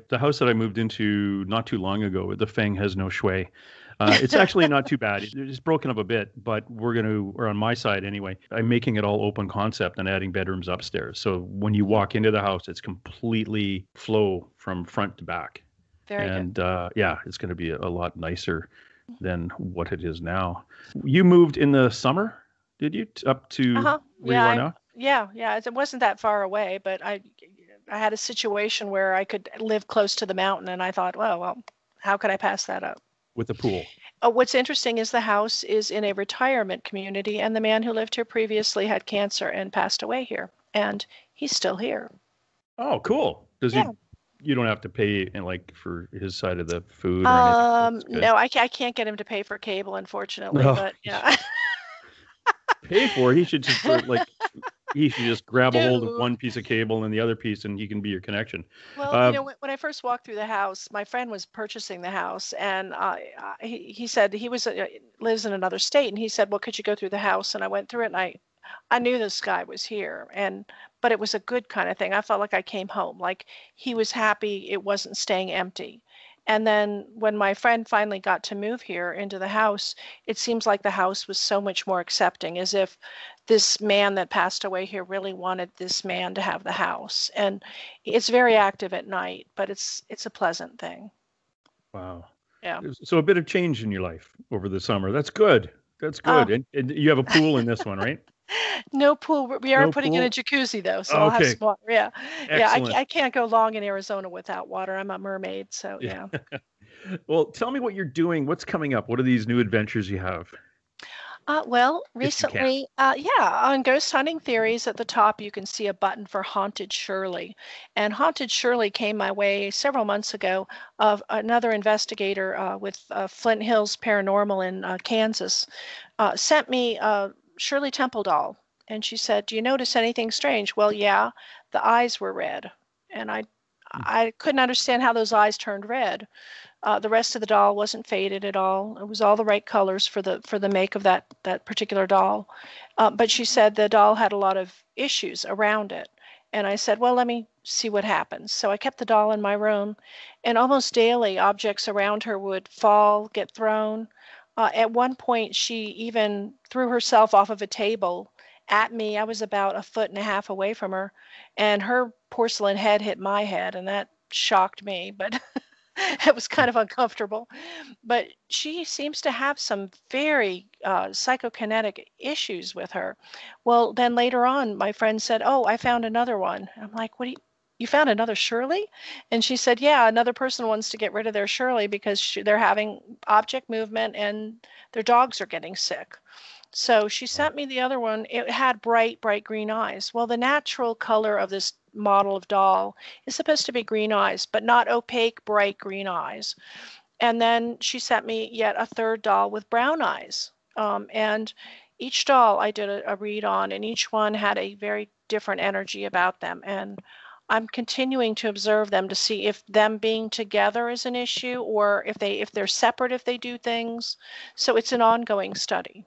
the house that I moved into not too long ago, the Feng has no shui. It's actually not too bad. It's broken up a bit, but or on my side anyway, I'm making it all open concept and adding bedrooms upstairs. So when you walk into the house, it's completely flow from front to back. Very good. And yeah, it's going to be a lot nicer than what it is now. You moved in the summer, did you, up to Uh-huh. where you are now? Yeah. It wasn't that far away, but I had a situation where I could live close to the mountain, and I thought, well, how could I pass that up? With the pool. What's interesting is the house is in a retirement community, and the man who lived here previously had cancer and passed away here, and he's still here. Oh, cool. Yeah. You don't have to pay for his side of the food or anything. That's good. No, I can't get him to pay for cable, unfortunately, No. but yeah. Pay for it. He should just grab a hold of No. one piece of cable and the other piece, and he can be your connection. Well, when I first walked through the house, my friend was purchasing the house, and he said he lives in another state, and he said, "Well, could you go through the house?" And I went through it, and I knew this guy was here, but it was a good kind of thing. I felt like I came home, like he was happy it wasn't staying empty. And then when my friend finally got to move here into the house, it seems like the house was so much more accepting, as if this man that passed away here really wanted this man to have the house. And it's very active at night, but it's a pleasant thing. Wow. Yeah. So a bit of change in your life over the summer. That's good. That's good. And you have a pool in this one, right? No pool. We are No putting in a pool? jacuzzi though, so I'll have Okay, some water. Yeah, yeah. excellent. I can't go long in Arizona without water. I'm a mermaid, so Yeah. yeah. Well, tell me what you're doing. What's coming up? What are these new adventures you have, Well, if you can? recently, yeah, on Ghost Hunting Theories at the top, you can see a button for Haunted Shirley. And Haunted Shirley came my way several months ago of another investigator with Flint Hills Paranormal in Kansas, sent me Shirley Temple doll. And she said, "Do you notice anything strange?" Well, yeah, the eyes were red. And I couldn't understand how those eyes turned red. The rest of the doll wasn't faded at all. It was all the right colors for the make of that particular doll. But she said the doll had a lot of issues around it. And I said, well, let me see what happens. So I kept the doll in my room, and almost daily, objects around her would fall, get thrown. At one point, she even threw herself off of a table at me. I was about a foot and a half away from her, and her porcelain head hit my head, and that shocked me. But it was kind of uncomfortable. But she seems to have some very psychokinetic issues with her. Well, then later on, my friend said, "Oh, I found another one." I'm like, "What do you found another Shirley?" And she said, "Yeah, another person wants to get rid of their Shirley because they're having object movement and their dogs are getting sick." So she Oh, sent me the other one. It had bright, bright green eyes. Well, the natural color of this model of doll is supposed to be green eyes, but not opaque, bright green eyes. And then she sent me yet a third doll with brown eyes. And each doll I did a read on, and each one had a very different energy about them. And I'm continuing to observe them to see if them being together is an issue, or if they're separate, if they do things. So it's an ongoing study.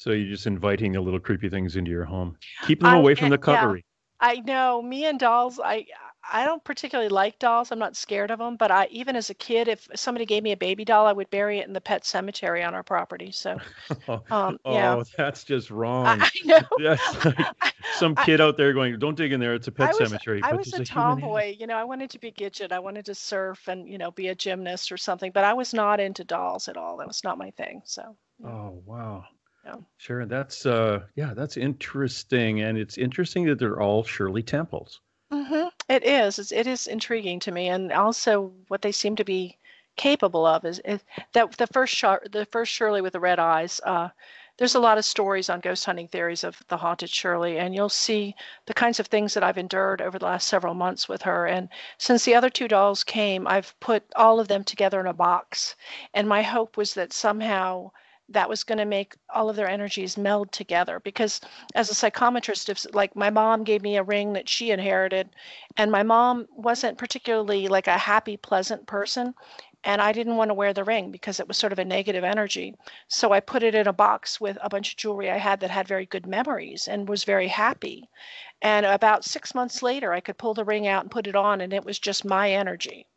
so you're just inviting the little creepy things into your home. Keep them I away from the yeah, cutlery. I know. Me and dolls, I don't particularly like dolls. I'm not scared of them, but I even as a kid, if somebody gave me a baby doll, I would bury it in the pet cemetery on our property. So, yeah, Oh, that's just wrong. I know. That's like I, some I kid out there going, "Don't dig in there. It's a pet I was cemetery." I But was there's a a human head. tomboy. I wanted to be Gidget. I wanted to surf and be a gymnast or something. But I was not into dolls at all. That was not my thing. So, yeah, Oh, wow. yeah. Sure. That's yeah, that's interesting. And it's interesting that they're all Shirley Temples. It is. It is intriguing to me, and also what they seem to be capable of is that the first Shirley with the red eyes. There's a lot of stories on ghost hunting theories of the haunted Shirley, and you'll see the kinds of things that I've endured over the last several months with her. And since the other two dolls came, I've put all of them together in a box, and my hope was that somehow that was going to make all of their energies meld together because as a psychometrist, if like my mom gave me a ring that she inherited, and my mom wasn't particularly like a happy, pleasant person, and I didn't want to wear the ring because it was sort of a negative energy. So I put it in a box with a bunch of jewelry I had that had very good memories and was very happy. And about 6 months later, I could pull the ring out and put it on, and it was just my energy.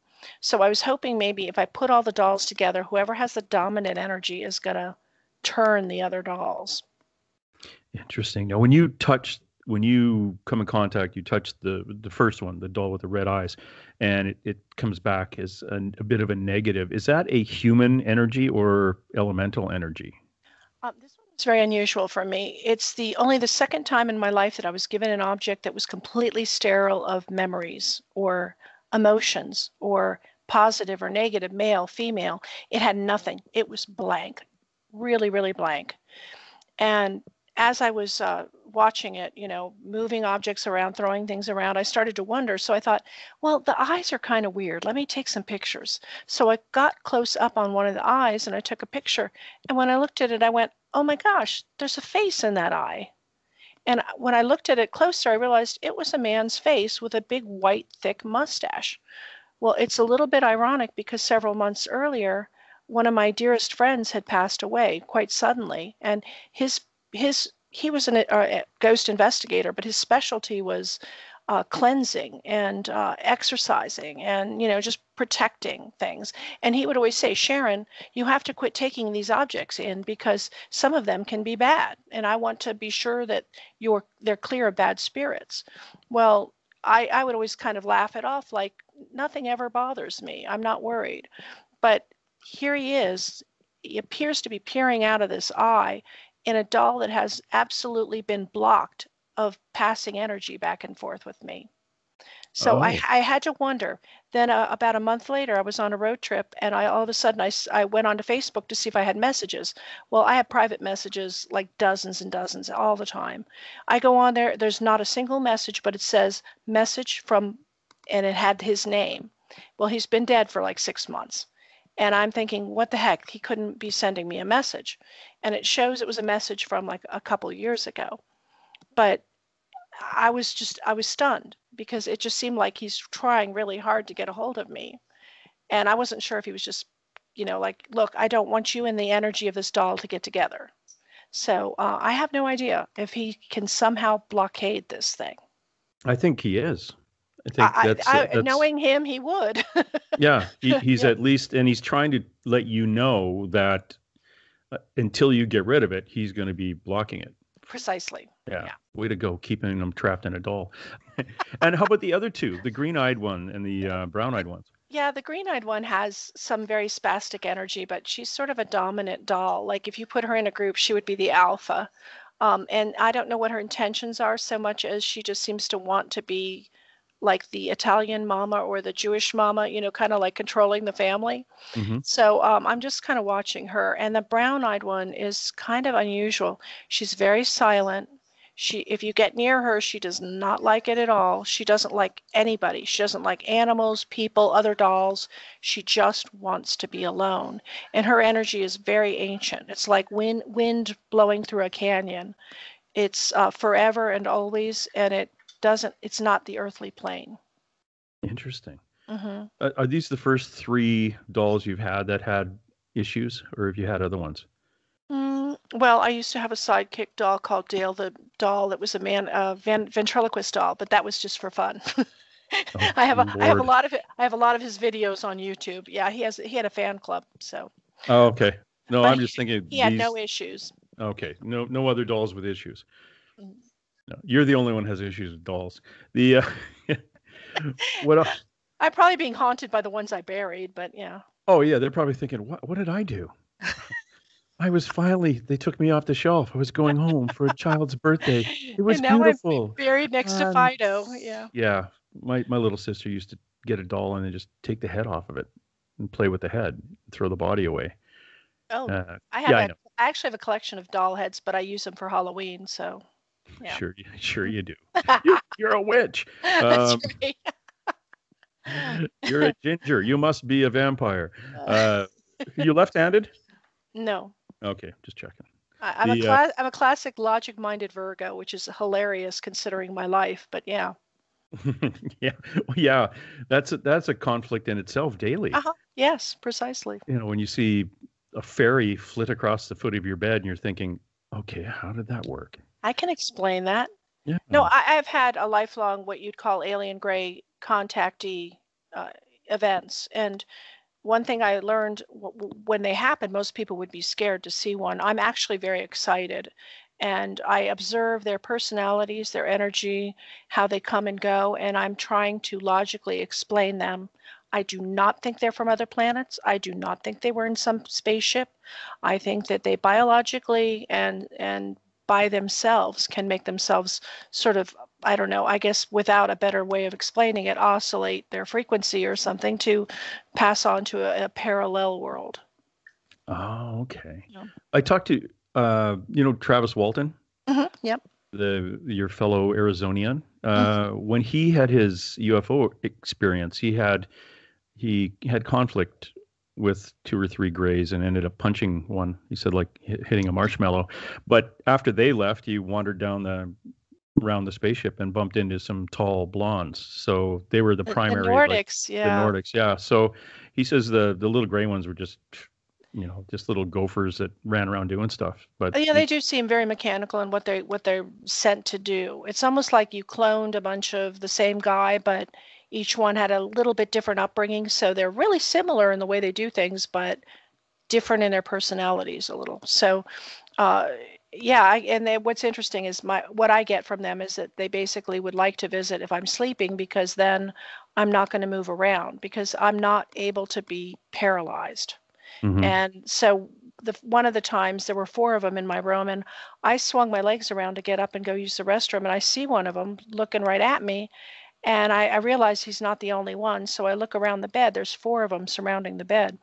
So I was hoping maybe if I put all the dolls together, whoever has the dominant energy is going to turn the other dolls. Interesting. Now, when you come in contact, you touch the first one, the doll with the red eyes, and it comes back as a bit of a negative. Is that a human energy or elemental energy? This one is very unusual for me. It's the second time in my life that I was given an object that was completely sterile of memories or emotions or positive or negative, male, female. It had nothing. It was blank, really, really blank. And as I was watching it, moving objects around, throwing things around, I started to wonder. So I thought, well, the eyes are kind of weird. Let me take some pictures. So I got close up on one of the eyes and I took a picture. And when I looked at it, I went, oh my gosh, there's a face in that eye. And when I looked at it closer, I realized it was a man's face with a big white, thick mustache. Well, it's a little bit ironic because several months earlier, one of my dearest friends had passed away quite suddenly, and his he was a ghost investigator, but his specialty was cleansing and exercising and just protecting things. And he would always say, Sharon, you have to quit taking these objects in because some of them can be bad, and I want to be sure that they're clear of bad spirits. Well, I would always kind of laugh it off like nothing ever bothers me. I'm not worried. But here he is. He appears to be peering out of this eye, in a doll that has absolutely been blocked of passing energy back and forth with me. So I Oh, had to wonder. Then about a month later, I was on a road trip, and all of a sudden I went onto Facebook to see if I had messages. Well, I have private messages like dozens and dozens all the time. I go on there. There's not a single message, but it says message from, and it had his name. Well, he's been dead for like 6 months. And I'm thinking, what the heck? He couldn't be sending me a message. And it shows it was a message from like a couple of years ago. But I was stunned because it just seemed like he's trying really hard to get a hold of me. And I wasn't sure if he was just, like, look, I don't want you and the energy of this doll to get together. So I have no idea if he can somehow blockade this thing. I think he is. I think that's Knowing him, he would. yeah. He's Yeah, at least, and he's trying to let you know that until you get rid of it, he's going to be blocking it. precisely. Yeah. Yeah. Way to go, keeping them trapped in a doll. And how about the other two, the green-eyed one and the brown-eyed ones? Yeah, the green-eyed one has some very spastic energy, but she's sort of a dominant doll. Like if you put her in a group, she would be the alpha. And I don't know what her intentions are so much as she just seems to want to be like the Italian mama or the Jewish mama, kind of like controlling the family. Hmm. So I'm just kind of watching her. And the brown-eyed one is kind of unusual. She's very silent. If you get near her, she does not like it at all. She doesn't like anybody. She doesn't like animals, people, other dolls. She just wants to be alone. And her energy is very ancient. It's like wind blowing through a canyon. It's forever and always, and it's not the earthly plane. Interesting. Hmm. Are these the first three dolls you've had that had issues, or have you had other ones? Well, I used to have a sidekick doll called Dale the doll that was a ventriloquist doll, but that was just for fun. Oh, I have a Lord. lot of it. I have a lot of his videos on YouTube. Yeah, he had a fan club, so Oh, okay. No, but I'm just thinking he had no these. issues. Okay, no other dolls with issues. Mm. No, you're the only one who has issues with dolls. The what? I'm probably being haunted by the ones I buried, but yeah. Oh yeah, they're probably thinking, what did I do? They took me off the shelf. I was going home for a child's birthday. It was And now I'm beautiful. buried next to Um, Fido. Yeah. yeah, my little sister used to get a doll and then just take the head off of it and play with the head, throw the body away. Oh, Yeah, I know. I actually have a collection of doll heads, but I use them for Halloween, so yeah. Sure you do. You're a witch. That's Um, right. you're a ginger. You must be a vampire. Uh, You left-handed? no. Okay, just checking. I'm The I'm a classic logic-minded Virgo, which is hilarious considering my life. But yeah. yeah, well, yeah, that's a conflict in itself daily. Uh-huh. Yes, precisely. When you see a fairy flit across the foot of your bed and you're thinking, okay, how did that work? I can explain that. Yeah. No, I've had a lifelong what you'd call alien gray contactee events, and one thing I learned when they happen, most people would be scared to see one. I'm actually very excited. And I observe their personalities, their energy, how they come and go, and I'm trying to logically explain them. I do not think they're from other planets. I do not think they were in some spaceship. I think that they biologically and by themselves can make themselves sort of, I don't know, I guess without a better way of explaining it, oscillate their frequency or something to pass on to a parallel world. Oh, okay. Yeah. I talked to Travis Walton, Yep. your fellow Arizonian. When he had his UFO experience, he had conflict with two or three grays and ended up punching one. He said like hitting a marshmallow. But after they left, he wandered around the spaceship and bumped into some tall blondes. So they were the primary, The Nordics, the yeah. Nordics, yeah. So he says the little gray ones were just little gophers that ran around doing stuff. But Yeah, they do seem very mechanical in what they're sent to do. It's almost like you cloned a bunch of the same guy, but each one had a little bit different upbringing, so they're really similar in the way they do things, but different in their personalities a little. So, yeah, what's interesting is what I get from them is that they basically would like to visit if I'm sleeping because then I'm not going to move around because I'm not able to be paralyzed. Mhm. And so one of the times there were 4 of them in my room, and I swung my legs around to get up and go use the restroom, and I see one of them looking right at me, and I realize he's not the only one. So I look around the bed. There's 4 of them surrounding the bed.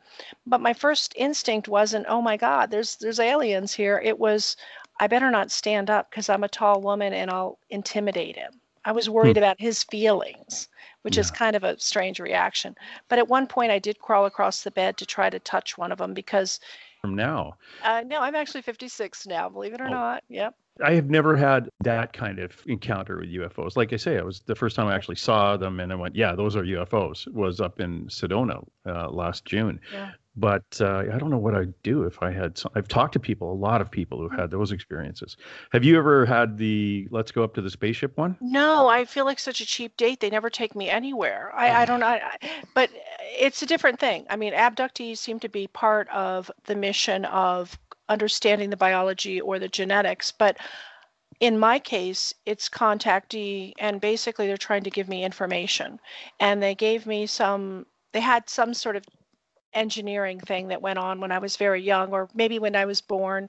But my first instinct wasn't, oh my God, there's aliens here. It was, I better not stand up because I'm a tall woman and I'll intimidate him. I was worried about his feelings, which is kind of a strange reaction. But at one point I did crawl across the bed to try to touch one of them because From now. no, I'm actually 56 now, believe it or not. Yep. I have never had that kind of encounter with UFOs. Like I say, it was the first time I actually saw them, and I went, "Yeah, those are UFOs." Was up in Sedona last June. Yeah. But I don't know what I'd do if I had. I've talked to people, a lot of people who've had those experiences. Have you ever had the "Let's go up to the spaceship" one? No, I feel like such a cheap date. They never take me anywhere. I don't know, but it's a different thing. I mean, abductees seem to be part of the mission of understanding the biology or the genetics, but in my case, it's contactee, and basically they're trying to give me information. And they had some sort of engineering thing that went on when I was very young, or maybe when I was born,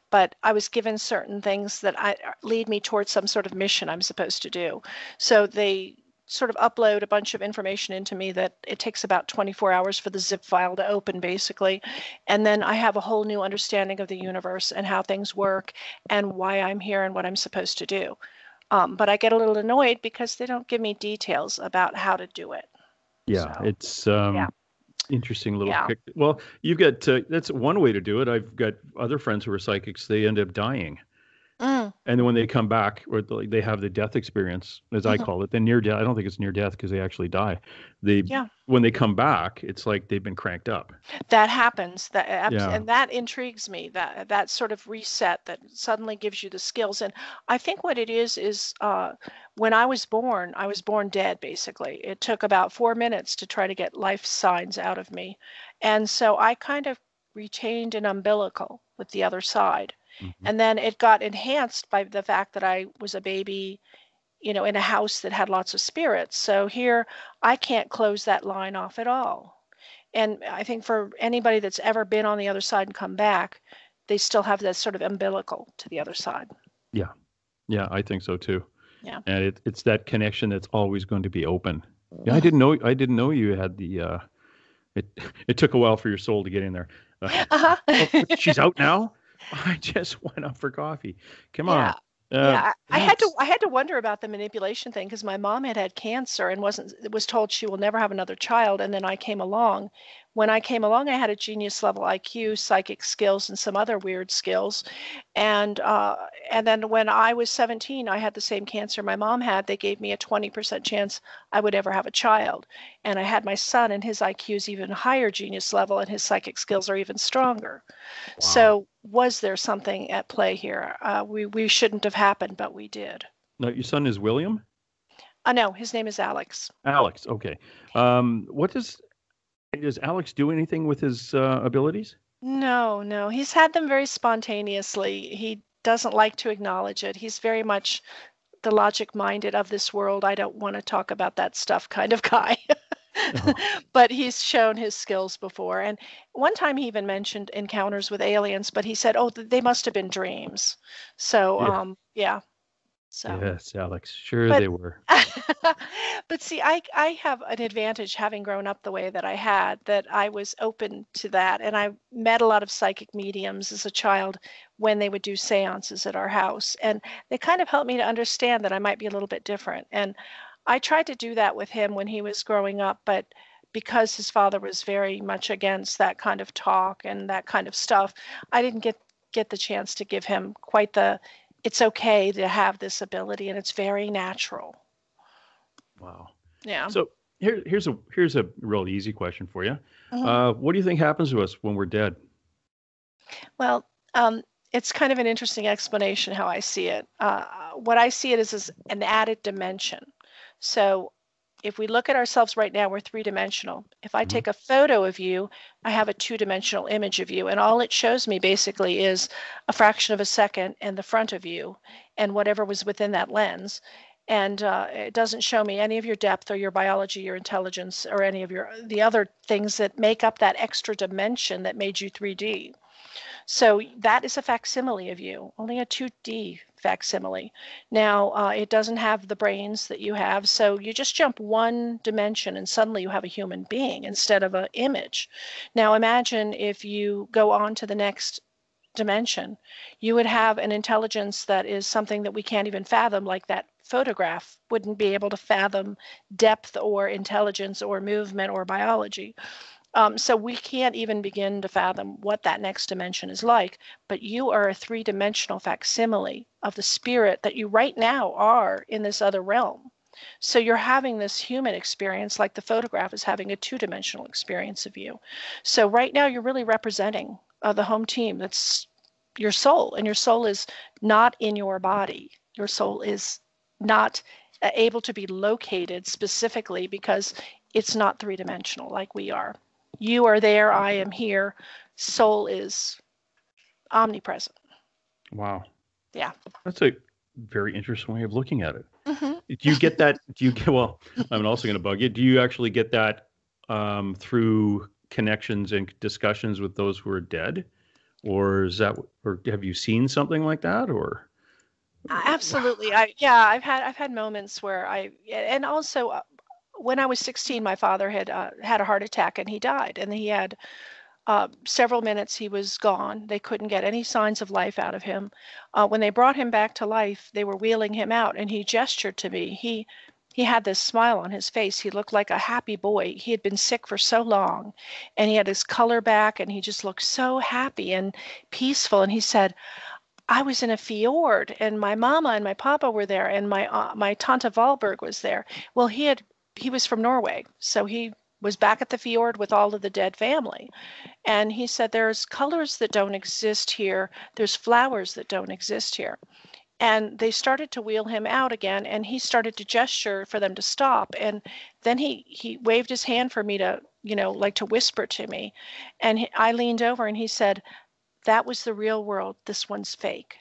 but I was given certain things that lead me towards some sort of mission I'm supposed to do. So they sort of upload a bunch of information into me that it takes about 24 hours for the zip file to open, basically. And then I have a whole new understanding of the universe and how things work and why I'm here and what I'm supposed to do. But I get a little annoyed because they don't give me details about how to do it. Yeah, So, it's yeah. interesting little Yeah. kick. Well, you've got that's one way to do it. I've got other friends who are psychics. They end up dying. Mm. And then when they come back, or they have the death experience, as I Mhm. call it, the near death. I don't think it's near death because they actually die. Yeah. When they come back, it's like they've been cranked up. That happens. Yeah. And that intrigues me. That sort of reset that suddenly gives you the skills. And I think what it is when I was born dead. Basically, it took about 4 minutes to try to get life signs out of me, and so I kind of retained an umbilical with the other side, Mhm. and then it got enhanced by the fact that I was a baby, in a house that had lots of spirits. So here, I can't close that line off at all. And I think for anybody that's ever been on the other side and come back, they still have that sort of umbilical to the other side. Yeah. Yeah, I think so too. Yeah. And it's that connection that's always going to be open. Yeah, I didn't know you had the it it took a while for your soul to get in there. Uh-huh. She's out now? I just went up for coffee. Come on. Yeah. Yeah, I had to That's- I had to wonder about the manipulation thing because my mom had cancer and was told she will never have another child, and then I came along. When I came along, I had a genius level IQ, psychic skills, and some other weird skills. And then when I was 17, I had the same cancer my mom had. They gave me a 20% chance I would ever have a child. And I had my son, and his IQ is even higher genius level, and his psychic skills are even stronger. So was there something at play here? We shouldn't have happened, but we did. No, your son is William? No, his name is Alex. Alex. Okay. What does Alex do anything with his abilities? No, he's had them very spontaneously. He doesn't like to acknowledge it. He's very much the logic minded of this world. I don't want to talk about that stuff kind of guy. Uh-huh. But he's shown his skills before. And one time he even mentioned encounters with aliens, but he said, oh, they must have been dreams. So, Yeah. yeah. So, Yes, Alex. Sure but they were. but see, I have an advantage having grown up the way that I had, that I was open to that. And I met a lot of psychic mediums as a child when they would do seances at our house. And they kind of helped me to understand that I might be a little bit different. And I tried to do that with him when he was growing up, but because his father was very much against that kind of talk and that kind of stuff, I didn't get the chance to give him quite the it's okay to have this ability and it's very natural. Wow. Yeah. So here's a real easy question for you. Mhm. What do you think happens to us when we're dead? Well, it's kind of an interesting explanation how I see it. What I see it as an added dimension. So if we look at ourselves right now, we're 3-dimensional. If I Mhm. take a photo of you, I have a 2-dimensional image of you, and all it shows me basically is a fraction of a second in the front of you and whatever was within that lens. And it doesn't show me any of your depth or your biology, your intelligence, or any of the other things that make up that extra dimension that made you 3D. So that is a facsimile of you, only a 2D facsimile. Now, it doesn't have the brains that you have, so you just jump one dimension and suddenly you have a human being instead of an image. Now, imagine if you go on to the next dimension, you would have an intelligence that is something that we can't even fathom, like that photograph wouldn't be able to fathom depth or intelligence or movement or biology. So we can't even begin to fathom what that next dimension is like, but you are a three-dimensional facsimile of the spirit that you right now are in this other realm. So you're having this human experience like the photograph is having a two-dimensional experience of you. So right now you're really representing the home team. That's your soul, and your soul is not in your body. Your soul is not able to be located specifically because it's not three-dimensional like we are. You are there, I am here. Soul is omnipresent. Wow. Yeah. That's a very interesting way of looking at it. Mm-hmm. Do you get that? Well, I'm also going to bug you. Do you actually get that through connections and discussions with those who are dead? Or have you seen something like that? Or Absolutely. I've had moments where and also when I was 16, my father had had a heart attack and he died, and he had several minutes he was gone. They couldn't get any signs of life out of him. When they brought him back to life, they were wheeling him out, and he gestured to me. He had this smile on his face. He looked like a happy boy. He had been sick for so long, and he had his color back, and he just looked so happy and peaceful. And he said, I was in a fjord, and my mama and my papa were there, and my Tante Valberg was there. Well, he was from Norway, so he was back at the fjord with all of the dead family. And he said, there's colors that don't exist here. There's flowers that don't exist here. And they started to wheel him out again, and he started to gesture for them to stop. And then he waved his hand for me to, like to whisper to me. And I leaned over and he said, that was the real world. This one's fake.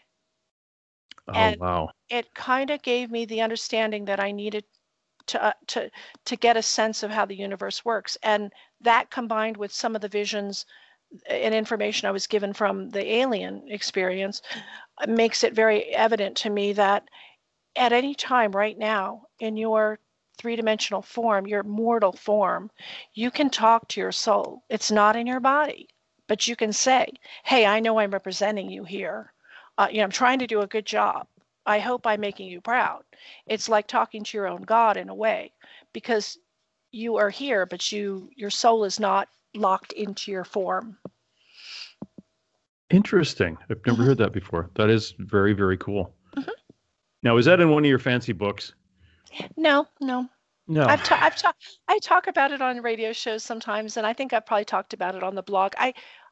oh, And wow. it kind of gave me the understanding that I needed to get a sense of how the universe works. And that combined with some of the visions and information I was given from the alien experience makes it very evident to me that at any time right now in your three-dimensional form, your mortal form, you can talk to your soul. It's not in your body, but you can say, hey, I know I'm representing you here. I'm trying to do a good job. I hope I'm making you proud. It's like talking to your own God in a way, because you are here, but your soul is not locked into your form. Interesting. I've never heard that before. That is very, very cool. Mm-hmm. Now, is that in one of your fancy books? No. No. I talk about it on radio shows sometimes, and I think I've probably talked about it on the blog.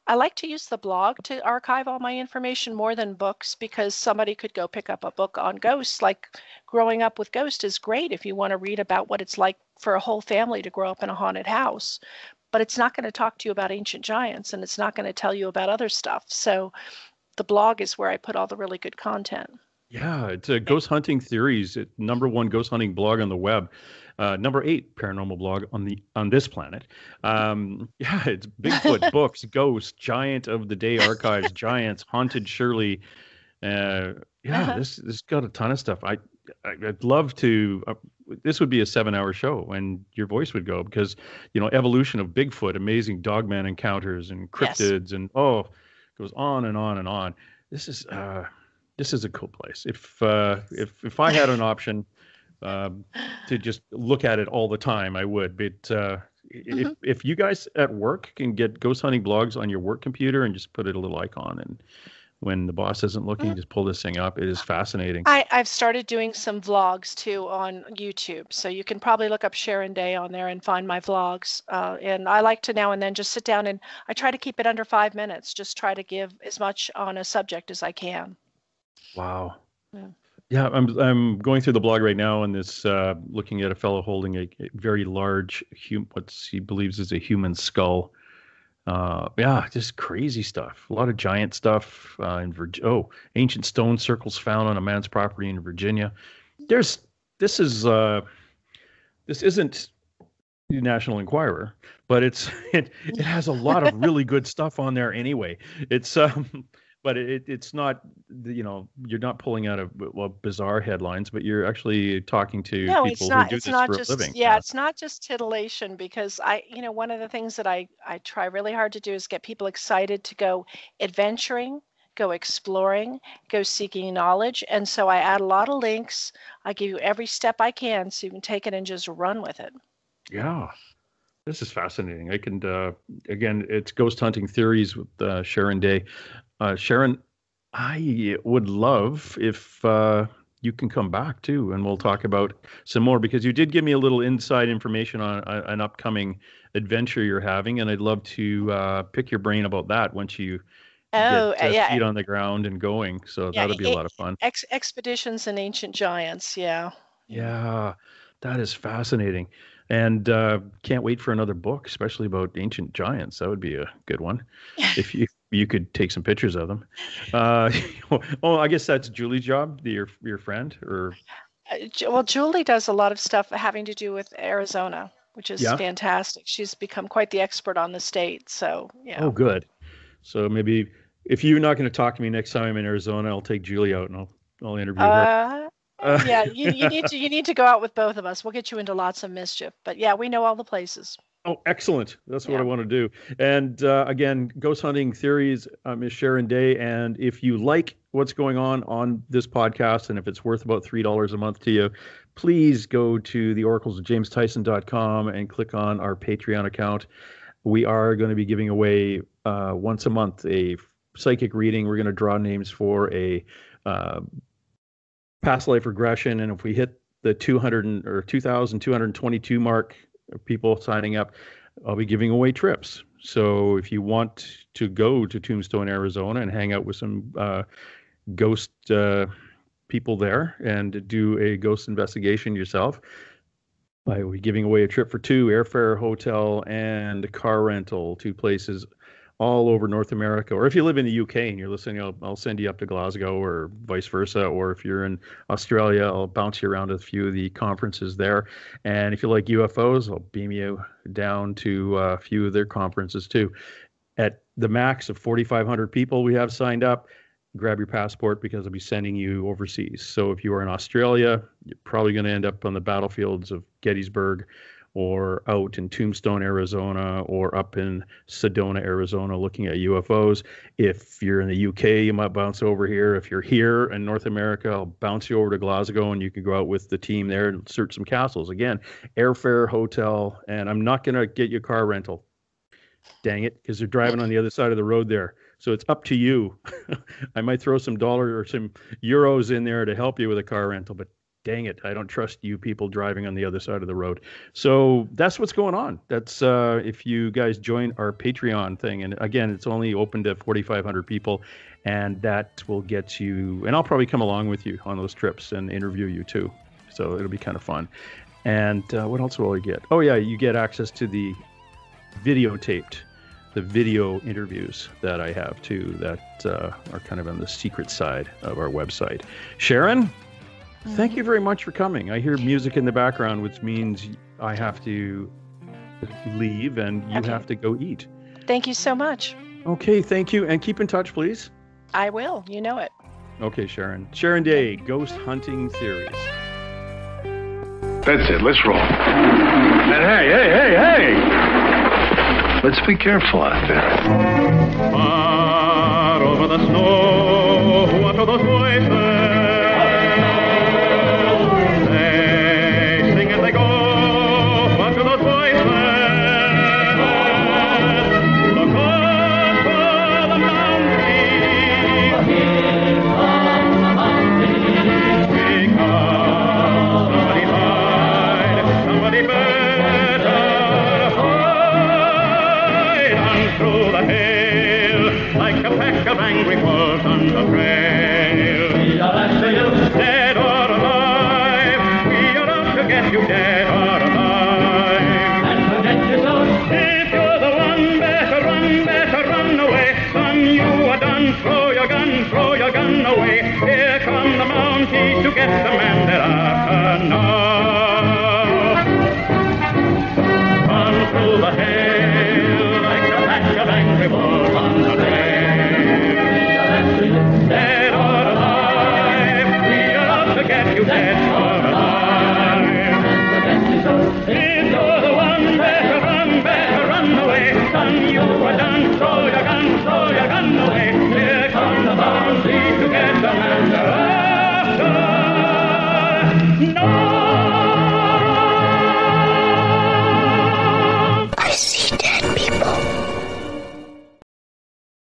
I like to use the blog to archive all my information more than books, because somebody could go pick up a book on ghosts. Like growing up with ghosts is great if you want to read about what it's like for a whole family to grow up in a haunted house. But it's not going to talk to you about ancient giants, and it's not going to tell you about other stuff. So the blog is where I put all the really good content. Yeah, it's a Ghost Hunting Theories, #1 ghost hunting blog on the web. Number 8 paranormal blog on this planet. Yeah, it's Bigfoot, books, ghosts, giant of the day archives, giants, haunted Shirley. This got a ton of stuff. I'd love to. This would be a 7-hour show, and your voice would go, because evolution of Bigfoot, amazing dogman encounters and cryptids, and it goes on and on and on. This is a cool place. If I had an option to just look at it all the time, I would. But if you guys at work can get ghost hunting blogs on your work computer and just put it a little icon, and when the boss isn't looking, just pull this thing up. It is fascinating. I've started doing some vlogs too on YouTube, so you can probably look up Sharon Day on there and find my vlogs. And I like to now and then just sit down, and I try to keep it under 5 minutes. Just try to give as much on a subject as I can. Wow. Yeah, I'm going through the blog right now, and this looking at a fellow holding a very large what he believes is a human skull. Just crazy stuff. A lot of giant stuff in Virginia. Ancient stone circles found on a man's property in Virginia. There's this isn't the National Enquirer, but it has a lot of really good stuff on there anyway. It's but it's not, you're not pulling out of bizarre headlines, but you're actually talking to No, people who do this for a living. yeah, it's not just titillation, because one of the things that I try really hard to do is get people excited to go adventuring, go exploring, go seeking knowledge. And so I add a lot of links. I give you every step I can so you can take it and just run with it. Yeah. This is fascinating. I can, again, it's Ghost Hunting Theories with Sharon Day. Sharon, I would love if you can come back too, and we'll talk about some more, because you did give me a little inside information on an upcoming adventure you're having, and I'd love to pick your brain about that once you get feet on the ground and going. So that'll be a lot of fun. Expeditions and Ancient Giants, yeah. Yeah, that is fascinating. And can't wait for another book, especially about ancient giants. That would be a good one. If you could take some pictures of them. I guess that's Julie's job, your friend, or. Well, Julie does a lot of stuff having to do with Arizona, which is fantastic. She's become quite the expert on the state. So yeah. Oh, good. So maybe if you're not going to talk to me next time I'm in Arizona, I'll take Julie out and I'll interview her. Yeah, you need to go out with both of us. We'll get you into lots of mischief. But yeah, we know all the places. Oh, excellent. That's what I want to do. And again, Ghost Hunting Theories, Ms. Sharon Day. And if you like what's going on this podcast, and if it's worth about $3 a month to you, please go to theoraclesofjamestyson.com and click on our Patreon account. We are going to be giving away once a month a psychic reading. We're going to draw names for a past life regression, and if we hit the 200 or 2,222 mark of people signing up, I'll be giving away trips. So if you want to go to Tombstone, Arizona, and hang out with some ghost people there and do a ghost investigation yourself, I will be giving away a trip for two: airfare, hotel, and car rental, 2 places all over North America. Or if you live in the UK and you're listening, I'll send you up to Glasgow, or vice versa. Or if you're in Australia, I'll bounce you around a few of the conferences there. And if you like UFOs, I'll beam you down to a few of their conferences too. At the max of 4,500 people we have signed up, grab your passport, because I'll be sending you overseas. So if you are in Australia, you're probably going to end up on the battlefields of Gettysburg, or out in Tombstone, Arizona, or up in Sedona, Arizona, looking at UFOs. If you're in the UK, you might bounce over here. If you're here in North America, I'll bounce you over to Glasgow, and you can go out with the team there and search some castles. Again, airfare, hotel, and I'm not going to get you a car rental. Dang it, because they're driving on the other side of the road there. So it's up to you. I might throw some dollars or some euros in there to help you with a car rental, but dang it, I don't trust you people driving on the other side of the road. So that's what's going on. That's if you guys join our Patreon thing. And again, it's only open to 4,500 people. And that will get you, and I'll probably come along with you on those trips and interview you too. So it'll be kind of fun. And what else will you get? Oh yeah, you get access to the video interviews that I have too, that are kind of on the secret side of our website. Sharon, thank you very much for coming. I hear music in the background, which means I have to leave and you have to go eat. Thank you so much. Okay, thank you. And keep in touch, please. I will. You know it. Okay, Sharon. Sharon Day, Ghost Hunting Theories. That's it. Let's roll. And hey! Let's be careful out there. Far over the snow, what are those voices? Angry wolves on the trail. Dead or alive, we are out to get you, dead or alive. And forget yourself. If you're the one, better run away. Son, you are done, throw your gun away. Here come the Mounties to get the man that after now. let's go.